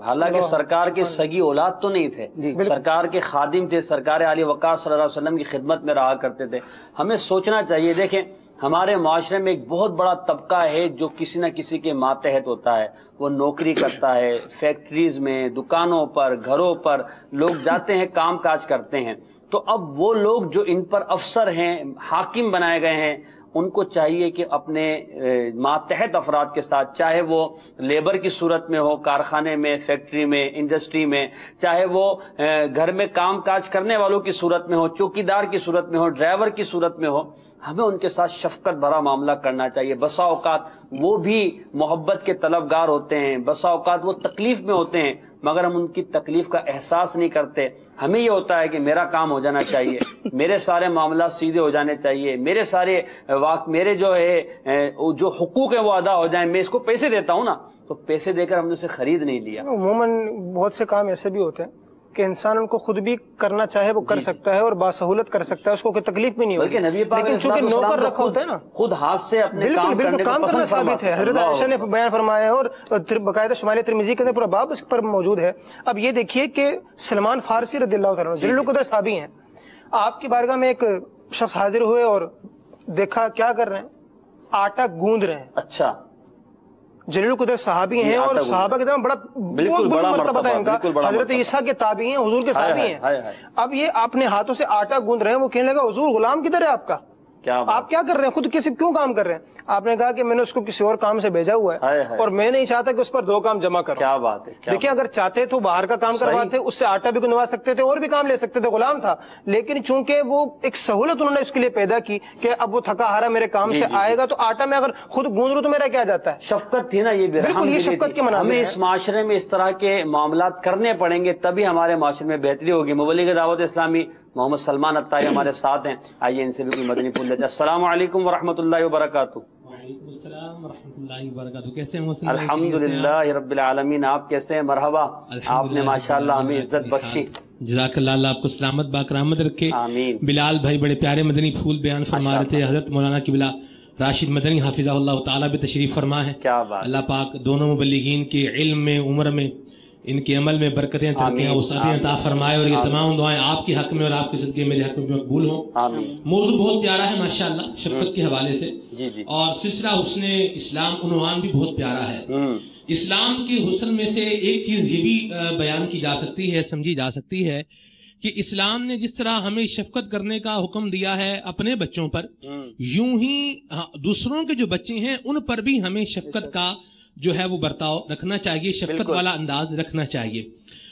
حالانکہ سرکار کے سگی اولاد تو نہیں تھے، سرکار کے خادم تھے، سرکار علی وقار صلی اللہ علیہ وسلم کی خدمت میں رہا کرتے تھے. ہمیں سوچنا چاہیے. دیکھیں، ہمارے معاشرے میں ایک بہت بڑا طبقہ ہے جو کسی نہ کسی کے ماتحت ہوتا ہے، وہ نوکری کرتا ہے، فیکٹریز میں، دکانوں پر، گھروں پر لوگ جاتے ہیں، کام کاج کرتے ہیں. تو اب وہ لوگ جو ان پر افسر ہیں، حاکم بنائے گئے ہیں، ان کو چاہیے کہ اپنے ماتحت افراد کے ساتھ، چاہے وہ لیبر کی صورت میں ہو، کارخانے میں، فیکٹری میں، انڈسٹری میں، چاہے وہ گھر میں کام کاج کرنے والوں کی صورت میں ہو، چوکیدار کی صورت میں ہو، ڈرائیور کی صورت میں ہو، ہمیں ان کے ساتھ شفقت بھرا معاملہ کرنا چاہیے۔ بسا اوقات وہ بھی محبت کے طلبگار ہوتے ہیں، بسا اوقات وہ تکلیف میں ہوتے ہیں، مگر ہم ان کی تکلیف کا احساس نہیں کرتے۔ ہمیں یہ ہوتا ہے کہ میرا کام ہو جانا چاہیے، میرے سارے معاملات سیدھے ہو جانے چاہیے، میرے جو حقوق ہیں وہ ادا ہو جائیں۔ میں اس کو پیسے دیتا ہوں نا، تو پیسے دے کر ہم نے اسے خرید نہیں لیا۔ عموماً بہت سے کام ایسے بھی ہوتے ہیں کہ انسان ان کو خود بھی کرنا چاہے وہ کر سکتا ہے اور باسہولت کر سکتا ہے، اس کو کوئی تکلیف بھی نہیں ہوتی، لیکن چونکہ نوکر رکھا ہوتا ہے نا، خود ہاتھ سے اپنے کام کرنا ثابت ہے۔ حضرت عائشہ نے بیان فرمایا ہے، اور باقاعدہ شمال ترمذی کے اندر پورا باب اس پر موجود ہے۔ اب یہ دیکھیے کہ سلمان فارسی رضی اللہ تعالیٰ جلیل القدر صحابی ہیں، آپ کی بارگاہ میں ایک شخص حاضر ہوئے اور دیکھا کیا کر رہے ہیں، آٹا گوندھ رہے ہیں۔ اچھا، جلیل القدر صحابی ہیں اور صحابہ کے درمیان بڑا مرتبہ تھا ان کا، حضرت عیسیٰ کے تابعی ہیں، حضور کے صحابی ہیں۔ اب یہ اپنے ہاتھوں سے آٹا گوندھ رہے ہیں، وہ کہنے لگا حضور غلام کدھر ہے آپ کا، آپ کیا کر رہے ہیں، خود کسی کیوں کام کر رہے ہیں؟ آپ نے کہا کہ میں نے اس کو کسی اور کام سے بھیجا ہوا ہے اور میں نہیں چاہتا کہ اس پر دو کام جمع کروں۔ کیا بات ہے! دیکھیں اگر چاہتے تو باہر کا کام کرواتے، اس سے آٹا بھی گنوا سکتے تھے اور بھی کام لے سکتے تھے، غلام تھا، لیکن چونکہ وہ ایک سہولت انہوں نے اس کے لیے پیدا کی کہ اب وہ تھکا ہارا میرے کام سے آئے گا تو آٹا میں اگر خود گوندھ لوں تو میرا کیا جاتا ہے۔ شفقت تھی نا، یہ بالکل یہ شفقت کے مناظر ہمیں اس معاشرے میں اس طرح کے معاملات کرنے پڑیں گے، تبھی ہمارے معاشرے میں بہتری ہوگی۔ مبلغ دعوت اسلامی محمد سلمان عطاری ہمارے ساتھ ہیں، آئیے ان سے بھی کوئی مدنی پھول لیتے ہیں۔ السلام علیکم ورحمۃ اللہ وبرکاتہ۔ وعلیکم السلام ورحمۃ اللہ وبرکاتہ۔ کیسے ہیں؟ الحمدللہ رب العالمین، آپ کیسے ہیں؟ مرحبا، آپ نے ماشاءاللہ ہمیں عزت بخشی۔ جزاک اللہ آپ کو سلامت باکرامت رکھے۔ آمین۔ بلال بھائی بڑے پیارے مدنی پھول بیان فرما رہے تھے، حضرت مولانا قبلہ راشد مدنی حافظہ اللہ تعالیٰ بھی تشریف فرما ہے۔ کیا بات! اللہ پاک دونوں مبلغین کے علم میں، عمر میں، ان کے عمل میں برکتیں، ترقیاں، وسعتیں عطا فرمائے، اور یہ تمام دعائیں آپ کے حق میں اور آپ کے صدقے میرے حق میں مقبول ہوں۔ موضوع بہت پیارا ہے ماشاءاللہ، شفقت کے حوالے سے، اور سلسلہ حسن اسلام عنوان بھی بہت پیارا ہے۔ اسلام کے حسن میں سے ایک چیز یہ بھی بیان کی جا سکتی ہے، سمجھی جا سکتی ہے کہ اسلام نے جس طرح ہمیں شفقت کرنے کا حکم دیا ہے اپنے بچوں پر، یوں ہی دوسروں کے جو بچے ہیں ان پر بھی ہمیں شفقت کا جو ہے وہ برتاؤ رکھنا چاہیے، شفقت والا انداز رکھنا چاہیے۔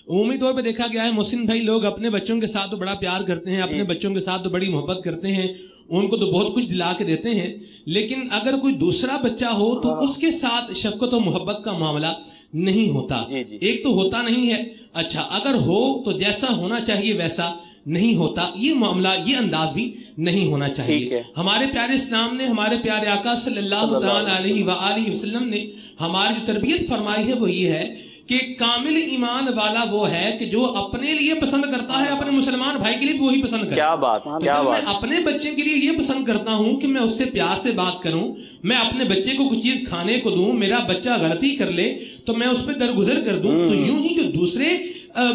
عمومی طور پہ دیکھا گیا ہے محسن بھائی، لوگ اپنے بچوں کے ساتھ تو بڑا پیار کرتے ہیں، اپنے بچوں کے ساتھ تو بڑی محبت کرتے ہیں، ان کو تو بہت کچھ دلا کے دیتے ہیں، لیکن اگر کوئی دوسرا بچہ ہو تو اس کے ساتھ شفقت و محبت کا معاملہ نہیں ہوتا۔ ایک تو ہوتا نہیں ہے، اچھا اگر ہو تو جیسا ہونا چاہیے ویسا نہیں ہوتا، یہ معاملہ، یہ انداز بھی نہیں ہونا چاہیے۔ ہمارے پیارے اسلام نے، ہمارے پیارے آقا صلی اللہ تعالی علیہ وآلہ وسلم نے ہماری جو تربیت فرمائی ہے وہ یہ ہے کہ کامل ایمان والا وہ ہے کہ جو اپنے لیے پسند کرتا ہے اپنے مسلمان بھائی کے لیے وہی پسند کرتا ہے۔ کیا بات! کیا بات! میں اپنے بچے کے لیے یہ پسند کرتا ہوں کہ میں اس سے پیار سے بات کروں، میں اپنے بچے کو کچھ چیز کھانے کو دوں، میرا بچہ غلطی کر لے تو میں اس پہ درگزر کر دوں، تو یوں ہی جو دوسرے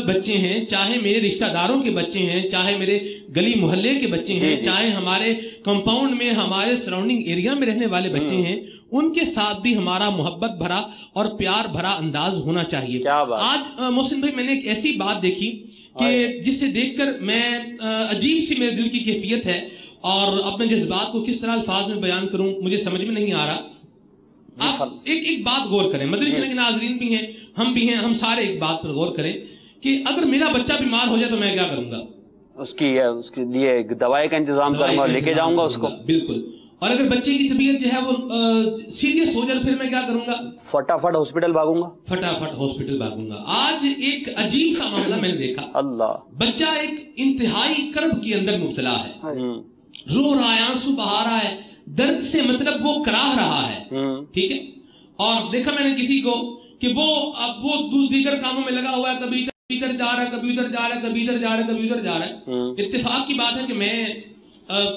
بچے ہیں، چاہے میرے رشتہ داروں کے بچے ہیں، چاہے میرے گلی محلے کے بچے ہیں، چاہے ہمارے کمپاؤنڈ میں، ہمارے سراؤنڈنگ ایریا میں رہنے والے بچے ہیں، ان کے ساتھ بھی ہمارا محبت بھرا اور پیار بھرا انداز ہونا چاہیے۔ آج محسن بھائی میں نے ایک ایسی بات دیکھی کہ جسے دیکھ کر میں عجیب سی میرے دل کی کیفیت ہے، اور اپنے جذبات کو کس طرح الفاظ میں بیان کروں مجھے سمجھ میں نہیں آ رہا۔ آپ ایک بات غور کریں، مدنی چینل کے ناظرین بھی ہیں، ہم سارے ایک بات پر غور کریں کہ اگر میرا بچہ بیمار ہو جائے تو میں کیا کروں گا؟ اس کے لیے دوائی کا انتظام کروں گا، لے کے جاؤں گا اس کو۔ بالکل۔ اور اگر بچے کی طبیعت جو ہے وہ سیریس ہو جائے پھر میں کیا کروں گا؟ فٹافٹ ہاسپٹل بھاگوں گا، فٹافٹ ہاسپٹل بھاگوں گا۔ آج ایک عجیب سا معاملہ میں نے دیکھا، اللہ، بچہ ایک انتہائی کرب کے اندر مبتلا ہے، رو رہا ہے، آنسو بہا رہا ہے، درد سے مطلب وہ کراہ رہا ہے، ٹھیک ہے، اور دیکھا میں نے کسی کو کہ وہ دیگر کاموں میں لگا ہوا ہے، کبھی ادھر جا رہا ہے، کبھی ادھر جا رہا ہے، کبھی ادھر جا رہا ہے، کبھی ادھر جا رہا ہے۔ اتفاق کی بات ہے کہ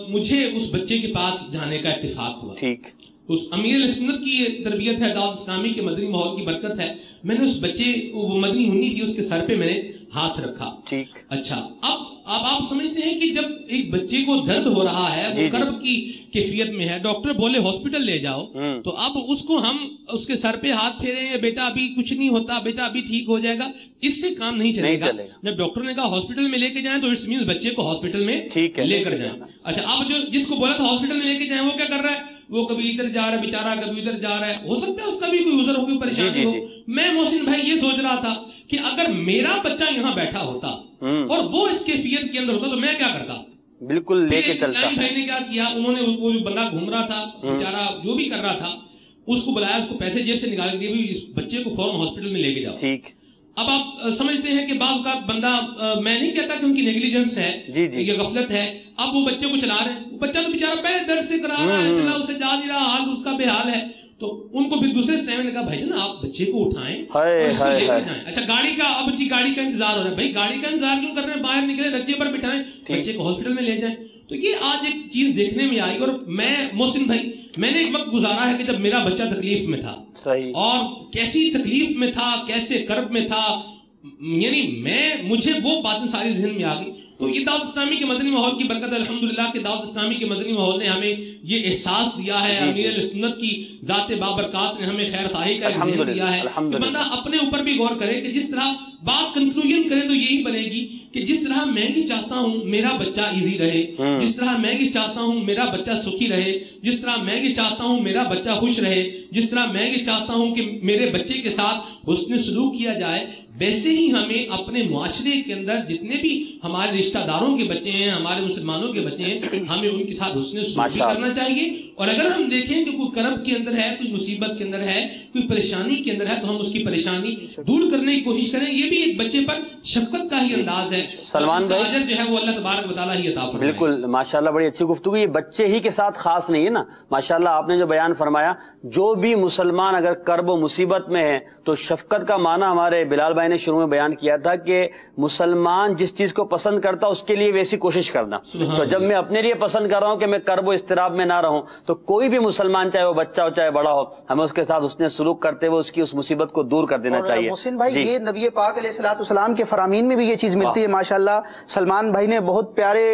مجھے اس بچے کے پاس جانے کا اتفاق ہوا، ٹھیک، اس امیر سنت کی یہ تربیت ہے، دعوت اسلامی کے مدنی ماحول کی برکت ہے. میں نے اس بچے وہ مدنی ہنی تھی، اس کے سر پہ میں نے ہاتھ رکھا. ٹھیک. اچھا اب آپ سمجھتے ہیں کہ جب ایک بچے کو درد ہو رہا ہے، وہ کرب کی کیفیت میں ہے، ڈاکٹر بولے ہاسپٹل لے جاؤ، تو اب اس کو ہم اس کے سر پہ ہاتھ پھیرے ہیں، بیٹا ابھی کچھ نہیں ہوتا، بیٹا ابھی ٹھیک ہو جائے گا، اس سے کام نہیں چلے گا. جب ڈاکٹر نے کہا ہاسپٹل میں لے کے جائیں تو اٹس مینس بچے کو ہاسپٹل میں لے کر جائیں. اچھا اب جو جس کو بولا تھا ہاسپٹل میں لے کے جائیں وہ کیا کر رہا ہے؟ وہ کبھی ادھر جا رہا ہے بیچارہ، کبھی ادھر جا رہا ہے. ہو سکتا ہے اس کا بھی کوئی عذر ہو، کوئی پریشانی ہو. میں محسن بھائی یہ سوچ رہا تھا کہ اگر میرا بچہ یہاں بیٹھا ہوتا اور وہ اس کیفیت کے اندر ہوتا تو میں کیا کرتا؟ بالکل لے کے چلتا. اسلامی بھائی نے کیا کیا، انہوں نے وہ جو بندہ گھوم رہا تھا بیچارہ جو بھی کر رہا تھا اس کو بلایا، اس کو پیسے جیب سے نکال کے دیے، اس بچے کو فوراً ہاسپٹل میں لے کے جاؤ. ٹھیک. اب آپ سمجھتے ہیں کہ بعض اوقات بندہ، میں نہیں کہتا کہ ان کی نیگلیجنس ہے یا غفلت ہے، اب وہ بچے کو چلا رہے ہیں، بچہ تو بیچارہ پہلے درد سے کرا رہا ہے، چلا اسے جا نہیں رہا، حال اس کا بے حال ہے. تو ان کو پھر دوسرے سیون نے کہا بھائی جان آپ بچے کو اٹھائیں اور اس کو لے کے جائیں. اچھا گاڑی کا، اب گاڑی کا انتظار ہو رہا ہے، بھائی گاڑی کا انتظار کیوں کر رہے ہیں؟ باہر نکلے بچے پر بٹھائیں، بچے کو ہاسپٹل میں لے جائیں. تو یہ آج ایک چیز دیکھنے میں آئی. اور میں محسن بھائی، میں نے ایک وقت گزارا ہے کہ جب میرا بچہ تکلیف میں تھا، صحیح، اور کیسی تکلیف میں تھا، کیسے کرب میں تھا، یعنی مجھے وہ باتیں ساری ذہن میں آ گئی. تو یہ دعوت اسلامی کے مدنی ماحول کی برکت ہے الحمدللہ کہ دعوت اسلامی کے مدنی ماحول نے ہمیں یہ احساس دیا ہے، امیر سنت کی ذات بابرکات نے ہمیں خیر خواہی کا ذہن دیا ہے کہ بندہ اپنے اوپر بھی غور کرے، کہ جس طرح بات کنکلوژن کرے تو یہی بنے گی کہ جس طرح میں یہ چاہتا ہوں میرا بچہ ایزی رہے، جس طرح میں یہ چاہتا ہوں میرا بچہ سکھی رہے، جس طرح میں یہ چاہتا ہوں میرا بچہ خوش رہے، جس طرح میں یہ چاہتا ہوں کہ میرے بچے کے ساتھ حسن سلوک کیا جائے، ویسے ہی ہمیں اپنے معاشرے کے اندر جتنے بھی ہمارے رشتہ داروں کے بچے ہیں، ہمارے مسلمانوں کے بچے ہیں، ہمیں ان کے ساتھ حسن سلوک بھی کرنا چاہیے. اور اگر ہم دیکھیں کہ کوئی کرب کے اندر ہے، کوئی مصیبت کے اندر ہے، کوئی پریشانی کے اندر ہے، تو ہم اس کی پریشانی دور کرنے کی کوشش کریں. یہ بھی ایک بچے پر شفقت کا ہی انداز ہے. سلمان بھائی اجر جو ہے وہ اللہ تبارک و تعالیٰ ہی عطا فرمائے. بالکل ماشاءاللہ، بڑی اچھی گفتگو. یہ بچے ہی کے ساتھ خاص نہیں ہے نا، ماشاءاللہ آپ نے جو بیان فرمایا، جو بھی مسلمان اگر کرب و مصیبت میں ہے تو شفقت کا معنی ہمارے بلال بھائی نے شروع میں بیان کیا تھا کہ مسلمان جس چیز کو پسند کرتا اس کے لیے ویسی کوشش کرنا. تو جب میں اپنے لیے پسند کر رہا ہوں کہ میں کرب و اضطراب میں نہ رہوں، تو کوئی بھی مسلمان چاہے وہ بچہ ہو چاہے بڑا ہو، ہمیں اس کے ساتھ اس نے سلوک کرتے ہوئے اس کی اس مصیبت کو دور کر دینا چاہیے. محسن بھائی یہ نبی پاک علیہ الصلوۃ والسلام کے فرامین میں بھی یہ چیز ملتی ہے ماشاءاللہ. سلمان بھائی نے بہت پیارے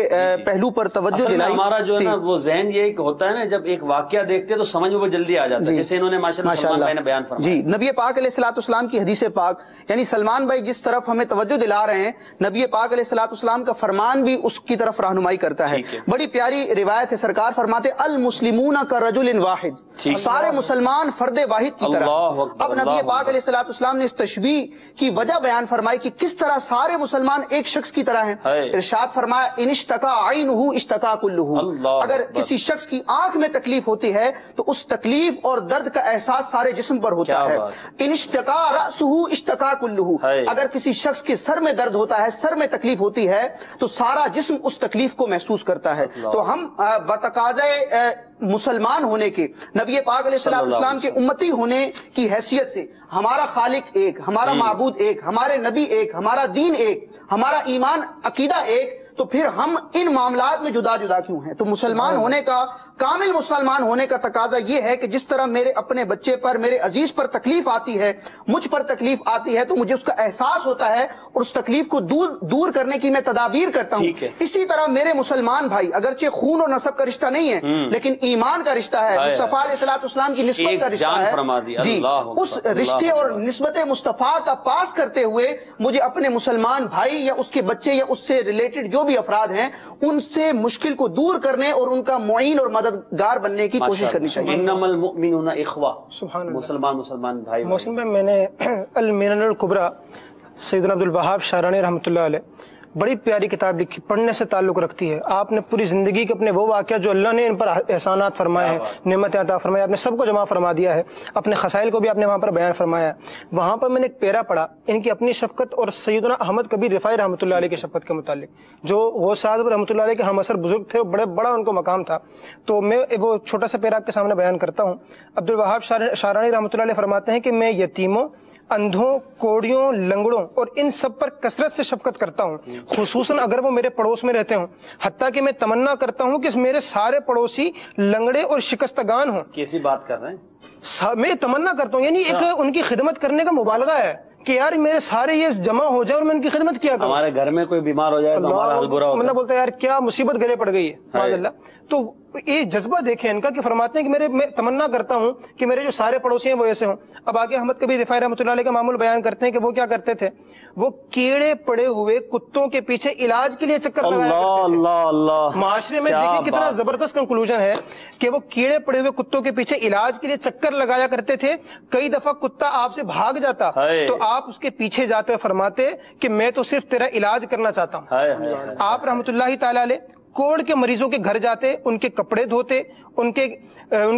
پہلو پر توجہ دلائی. ہمارا جو ہے نا وہ ذہن یہ ہوتا ہے نا، جب ایک واقعہ دیکھتے تو سمجھ میں وہ جلدی آ جاتا ہے، جیسے انہوں نے ماشاءاللہ بیان فرمایا. جی نبی پاک علیہ الصلوۃ والسلام کی حدیث پاک، یعنی سلمان بھائی جس طرف ہمیں توجہ دلا رہے ہیں، نبی پاک علیہ الصلوۃ والسلام کا فرمان بھی اس کی طرف رہنمائی کرتا ہے. بڑی پیاری روایت ہے، سرکار فرماتے المسلمون کرجل واحد، سارے مسلمان فرد واحد کی طرح. اب نبی پاک علیہ الصلوۃ والسلام نے اس تشبیہ کی وجہ بیان فرمائی کہ کس طرح سارے مسلمان ایک شخص کی طرح ہیں. ارشاد فرمایا ان اشتکا عینہ اشتکا کلہ، اگر کسی شخص کی آنکھ میں تکلیف ہوتی ہے تو اس تکلیف اور درد کا احساس سارے جسم پر ہوتا ہے. ان اشتکا رأسہ اشتکا کلہ، اگر کسی شخص کے سر میں درد ہوتا ہے، سر میں تکلیف ہوتی ہے تو سارا جسم اس تکلیف کو محسوس کرتا ہے. تو ہم بتقاضۂ مسلمان ہونے کے، نبی پاک علیہ الصلوۃ والسلام کے امتی ہونے کی حیثیت سے، ہمارا خالق ایک، ہمارا معبود ایک، ہمارے نبی ایک، ہمارا دین ایک، ہمارا ایمان عقیدہ ایک، تو پھر ہم ان معاملات میں جدا جدا کیوں ہیں؟ تو مسلمان ہونے کا، کامل مسلمان ہونے کا تقاضا یہ ہے کہ جس طرح میرے اپنے بچے پر، میرے عزیز پر تکلیف آتی ہے، مجھ پر تکلیف آتی ہے، تو مجھے اس کا احساس ہوتا ہے اور اس تکلیف کو دور کرنے کی میں تدابیر کرتا ہوں. اسی طرح میرے مسلمان بھائی، اگرچہ خون اور نسب کا رشتہ نہیں ہے لیکن ایمان کا رشتہ ہے، مصطفیٰ علیہ الصلوۃ والسلام کی نسبت کا رشتہ ہے. جی اس رشتے اور نسبت مصطفیٰ کا پاس کرتے ہوئے مجھے اپنے مسلمان بھائی یا اس کے بچے یا اس سے ریلیٹڈ جو بھی افراد ہیں ان سے مشکل کو دور کرنے اور ان کا معین اور مددگار بننے کی کوشش کرنی چاہیے. انما المؤمنون اخوہ، مسلمان بھائی. محسن بھائی میں نے المنن الکبریٰ سیدنا عبد الوہاب شارانی رحمۃ اللہ علیہ بڑی پیاری کتاب لکھی، پڑھنے سے تعلق رکھتی ہے. آپ نے پوری زندگی کے اپنے وہ واقعہ جو اللہ نے ان پر احسانات فرمائے ہیں، نعمتیں عطا فرمائے، آپ نے سب کو جمع فرما دیا ہے، اپنے خسائل کو بھی آپ نے وہاں پر بیان فرمایا ہے. وہاں پر میں نے ایک پیرا پڑھا ان کی اپنی شفقت اور سیدنا احمد کبیر رفاعی رحمۃ اللہ علیہ کی شفقت کے متعلق، جو غوث اعظم رحمۃ اللہ علیہ کے ہم اثر بزرگ تھے، بڑا ان کو مقام تھا. تو میں وہ چھوٹا سا پیرا آپ کے سامنے بیان کرتا ہوں. عبد الوہاب شارانی رحمۃ اللہ علیہ فرماتے ہیں کہ میں یتیموں، اندھوں، کوڑیوں، لنگڑوں اور ان سب پر کثرت سے شفقت کرتا ہوں، خصوصاً اگر وہ میرے پڑوس میں رہتے ہوں، حتیٰ کہ میں تمنا کرتا ہوں کہ میرے سارے پڑوسی لنگڑے اور شکستگان ہوں۔ کیسی بات کر رہے ہیں؟ میں تمنا کرتا ہوں، یعنی ایک ان کی خدمت کرنے کا مبالغہ ہے کہ یار میرے سارے یہ جمع ہو جائے اور میں ان کی خدمت کیا کروں۔ ہمارے گھر میں کوئی بیمار ہو جائے تو ہمارا حال برا ہوتا ہے، مطلب بولتا ہے یار کیا مصیبت گلے پڑ گئی ہے معاذ اللہ۔ تو یہ جذبہ دیکھیں ان کا کہ فرماتے ہیں کہ میں تمنا کرتا ہوں کہ میرے جو سارے پڑوسی ہیں وہ ایسے ہوں۔ اب آگے احمد کبیر رفاعی رحمۃ اللہ علیہ کا معمول بیان کرتے ہیں کہ وہ کیا کرتے تھے، وہ کیڑے پڑے ہوئے کتوں کے پیچھے علاج کے لیے چکر لگایا کرتے تھے۔ اللہ اللہ، معاشرے میں دیکھیں کتنا زبردست کنکلوژن ہے کہ وہ کیڑے پڑے ہوئے کتوں کے پیچھے علاج کے لیے چکر لگایا کرتے تھے۔ کئی دفعہ کتا آپ سے بھاگ جاتا تو آپ اس کے پیچھے جاتے فرماتے کہ میں تو صرف تیرا علاج کرنا چاہتا ہوں۔ آپ رحمۃ اللہ تعالی علیہ کوڑ کے مریضوں کے گھر جاتے، ان کے کپڑے دھوتے، ان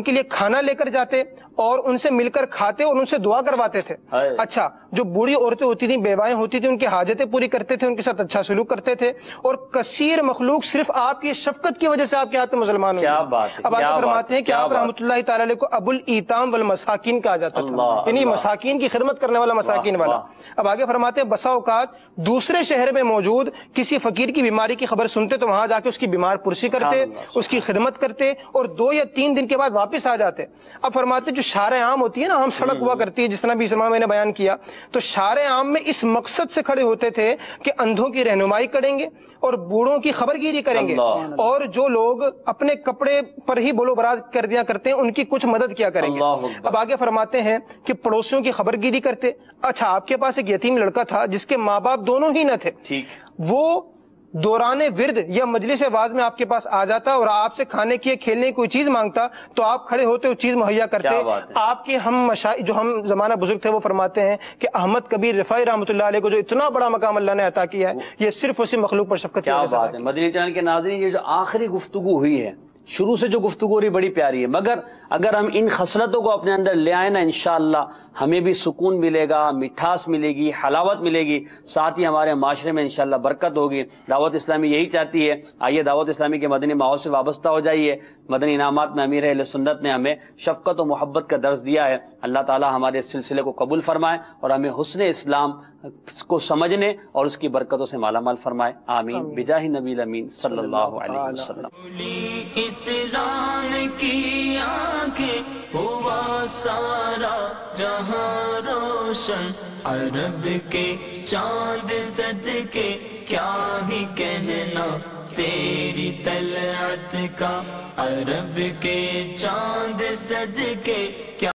کے لیے کھانا لے کر جاتے اور ان سے مل کر کھاتے اور ان سے دعا کرواتے تھے۔ اچھا، جو بوڑھی عورتیں ہوتی تھیں، بیوائیں ہوتی تھیں، ان کی حاجتیں پوری کرتے تھے، ان کے ساتھ اچھا سلوک کرتے تھے، اور کثیر مخلوق صرف آپ کی شفقت کی وجہ سے آپ کے ہاتھ میں مسلمان ہوئے۔ اب آپ فرماتے ہیں کہ آپ رحمۃ اللہ تعالی علیہ کو ابو الایتام والمساکین کہا جاتا تھا، یعنی مساکین کی خدمت کرنے والا، مساکین والا۔ اب آگے فرماتے ہیں بسا اوقات دوسرے شہر میں موجود کسی فقیر کی بیماری کی خبر سنتے تو وہاں جا کے اس کی بیمار پرسی کرتے، اس کی خدمت کرتے، اور 2 یا 3 دن کے بعد واپس آ جاتے۔ اب فرماتے جو شارع عام ہوتی ہے نا، عام سڑک ہوا کرتی ہے، جس طرح بھی اس میں نے بیان کیا، تو شارع عام میں اس مقصد سے کھڑے ہوتے تھے کہ اندھوں کی رہنمائی کریں گے اور بوڑھوں کی خبرگیری کریں گے، اور جو لوگ اپنے کپڑے پر ہی بولو براز کر دیا کرتے ہیں ان کی کچھ مدد کیا کریں گے۔ اب آگے فرماتے ہیں کہ پڑوسیوں کی خبرگیری کرتے۔ اچھا، آپ کے پاس ایک یتیم لڑکا تھا جس کے ماں باپ دونوں ہی نہ تھے، وہ دوران ورد یا مجلس واعظ میں آپ کے پاس آ جاتا اور آپ سے کھانے کی کھیلنے کی کوئی چیز مانگتا تو آپ کھڑے ہوتے وہ چیز مہیا کرتے۔ آپ کے جو ہم زمانہ بزرگ تھے وہ فرماتے ہیں کہ احمد کبیر رفاعی رحمۃ اللہ علیہ کو جو اتنا بڑا مقام اللہ نے عطا کیا ہے، یہ صرف اسی مخلوق پر شفقت کی وجہ سے ہے۔ مدنی چینل کے ناظرین، یہ جو آخری گفتگو ہوئی ہے، شروع سے جو گفتگو رہی بڑی پیاری ہے، مگر اگر ہم ان خصلتوں کو اپنے اندر لے آئیں نا، انشاءاللہ ہمیں بھی سکون ملے گا، مٹھاس ملے گی، حلاوت ملے گی، ساتھ ہی ہمارے معاشرے میں انشاءاللہ برکت ہوگی۔ دعوت اسلامی یہی چاہتی ہے۔ آئیے دعوت اسلامی کے مدنی ماحول سے وابستہ ہو جائیے۔ مدنی انعامات میں امیر اہل سنت نے ہمیں شفقت و محبت کا درس دیا ہے۔ اللہ تعالی ہمارے اس سلسلے کو قبول فرمائے اور ہمیں حسن اسلام کو سمجھنے اور اس کی برکتوں سے مالا مال فرمائے، آمین، بجاہ نبی الامین صلی اللہ علیہ وسلم۔ اسلام کی آنکھیں ہوا سارا جہاں روشن، عرب کے چاند صدقے کیا ہی کہنا تیری طلعت کا، عرب کے چاند صدقے کیا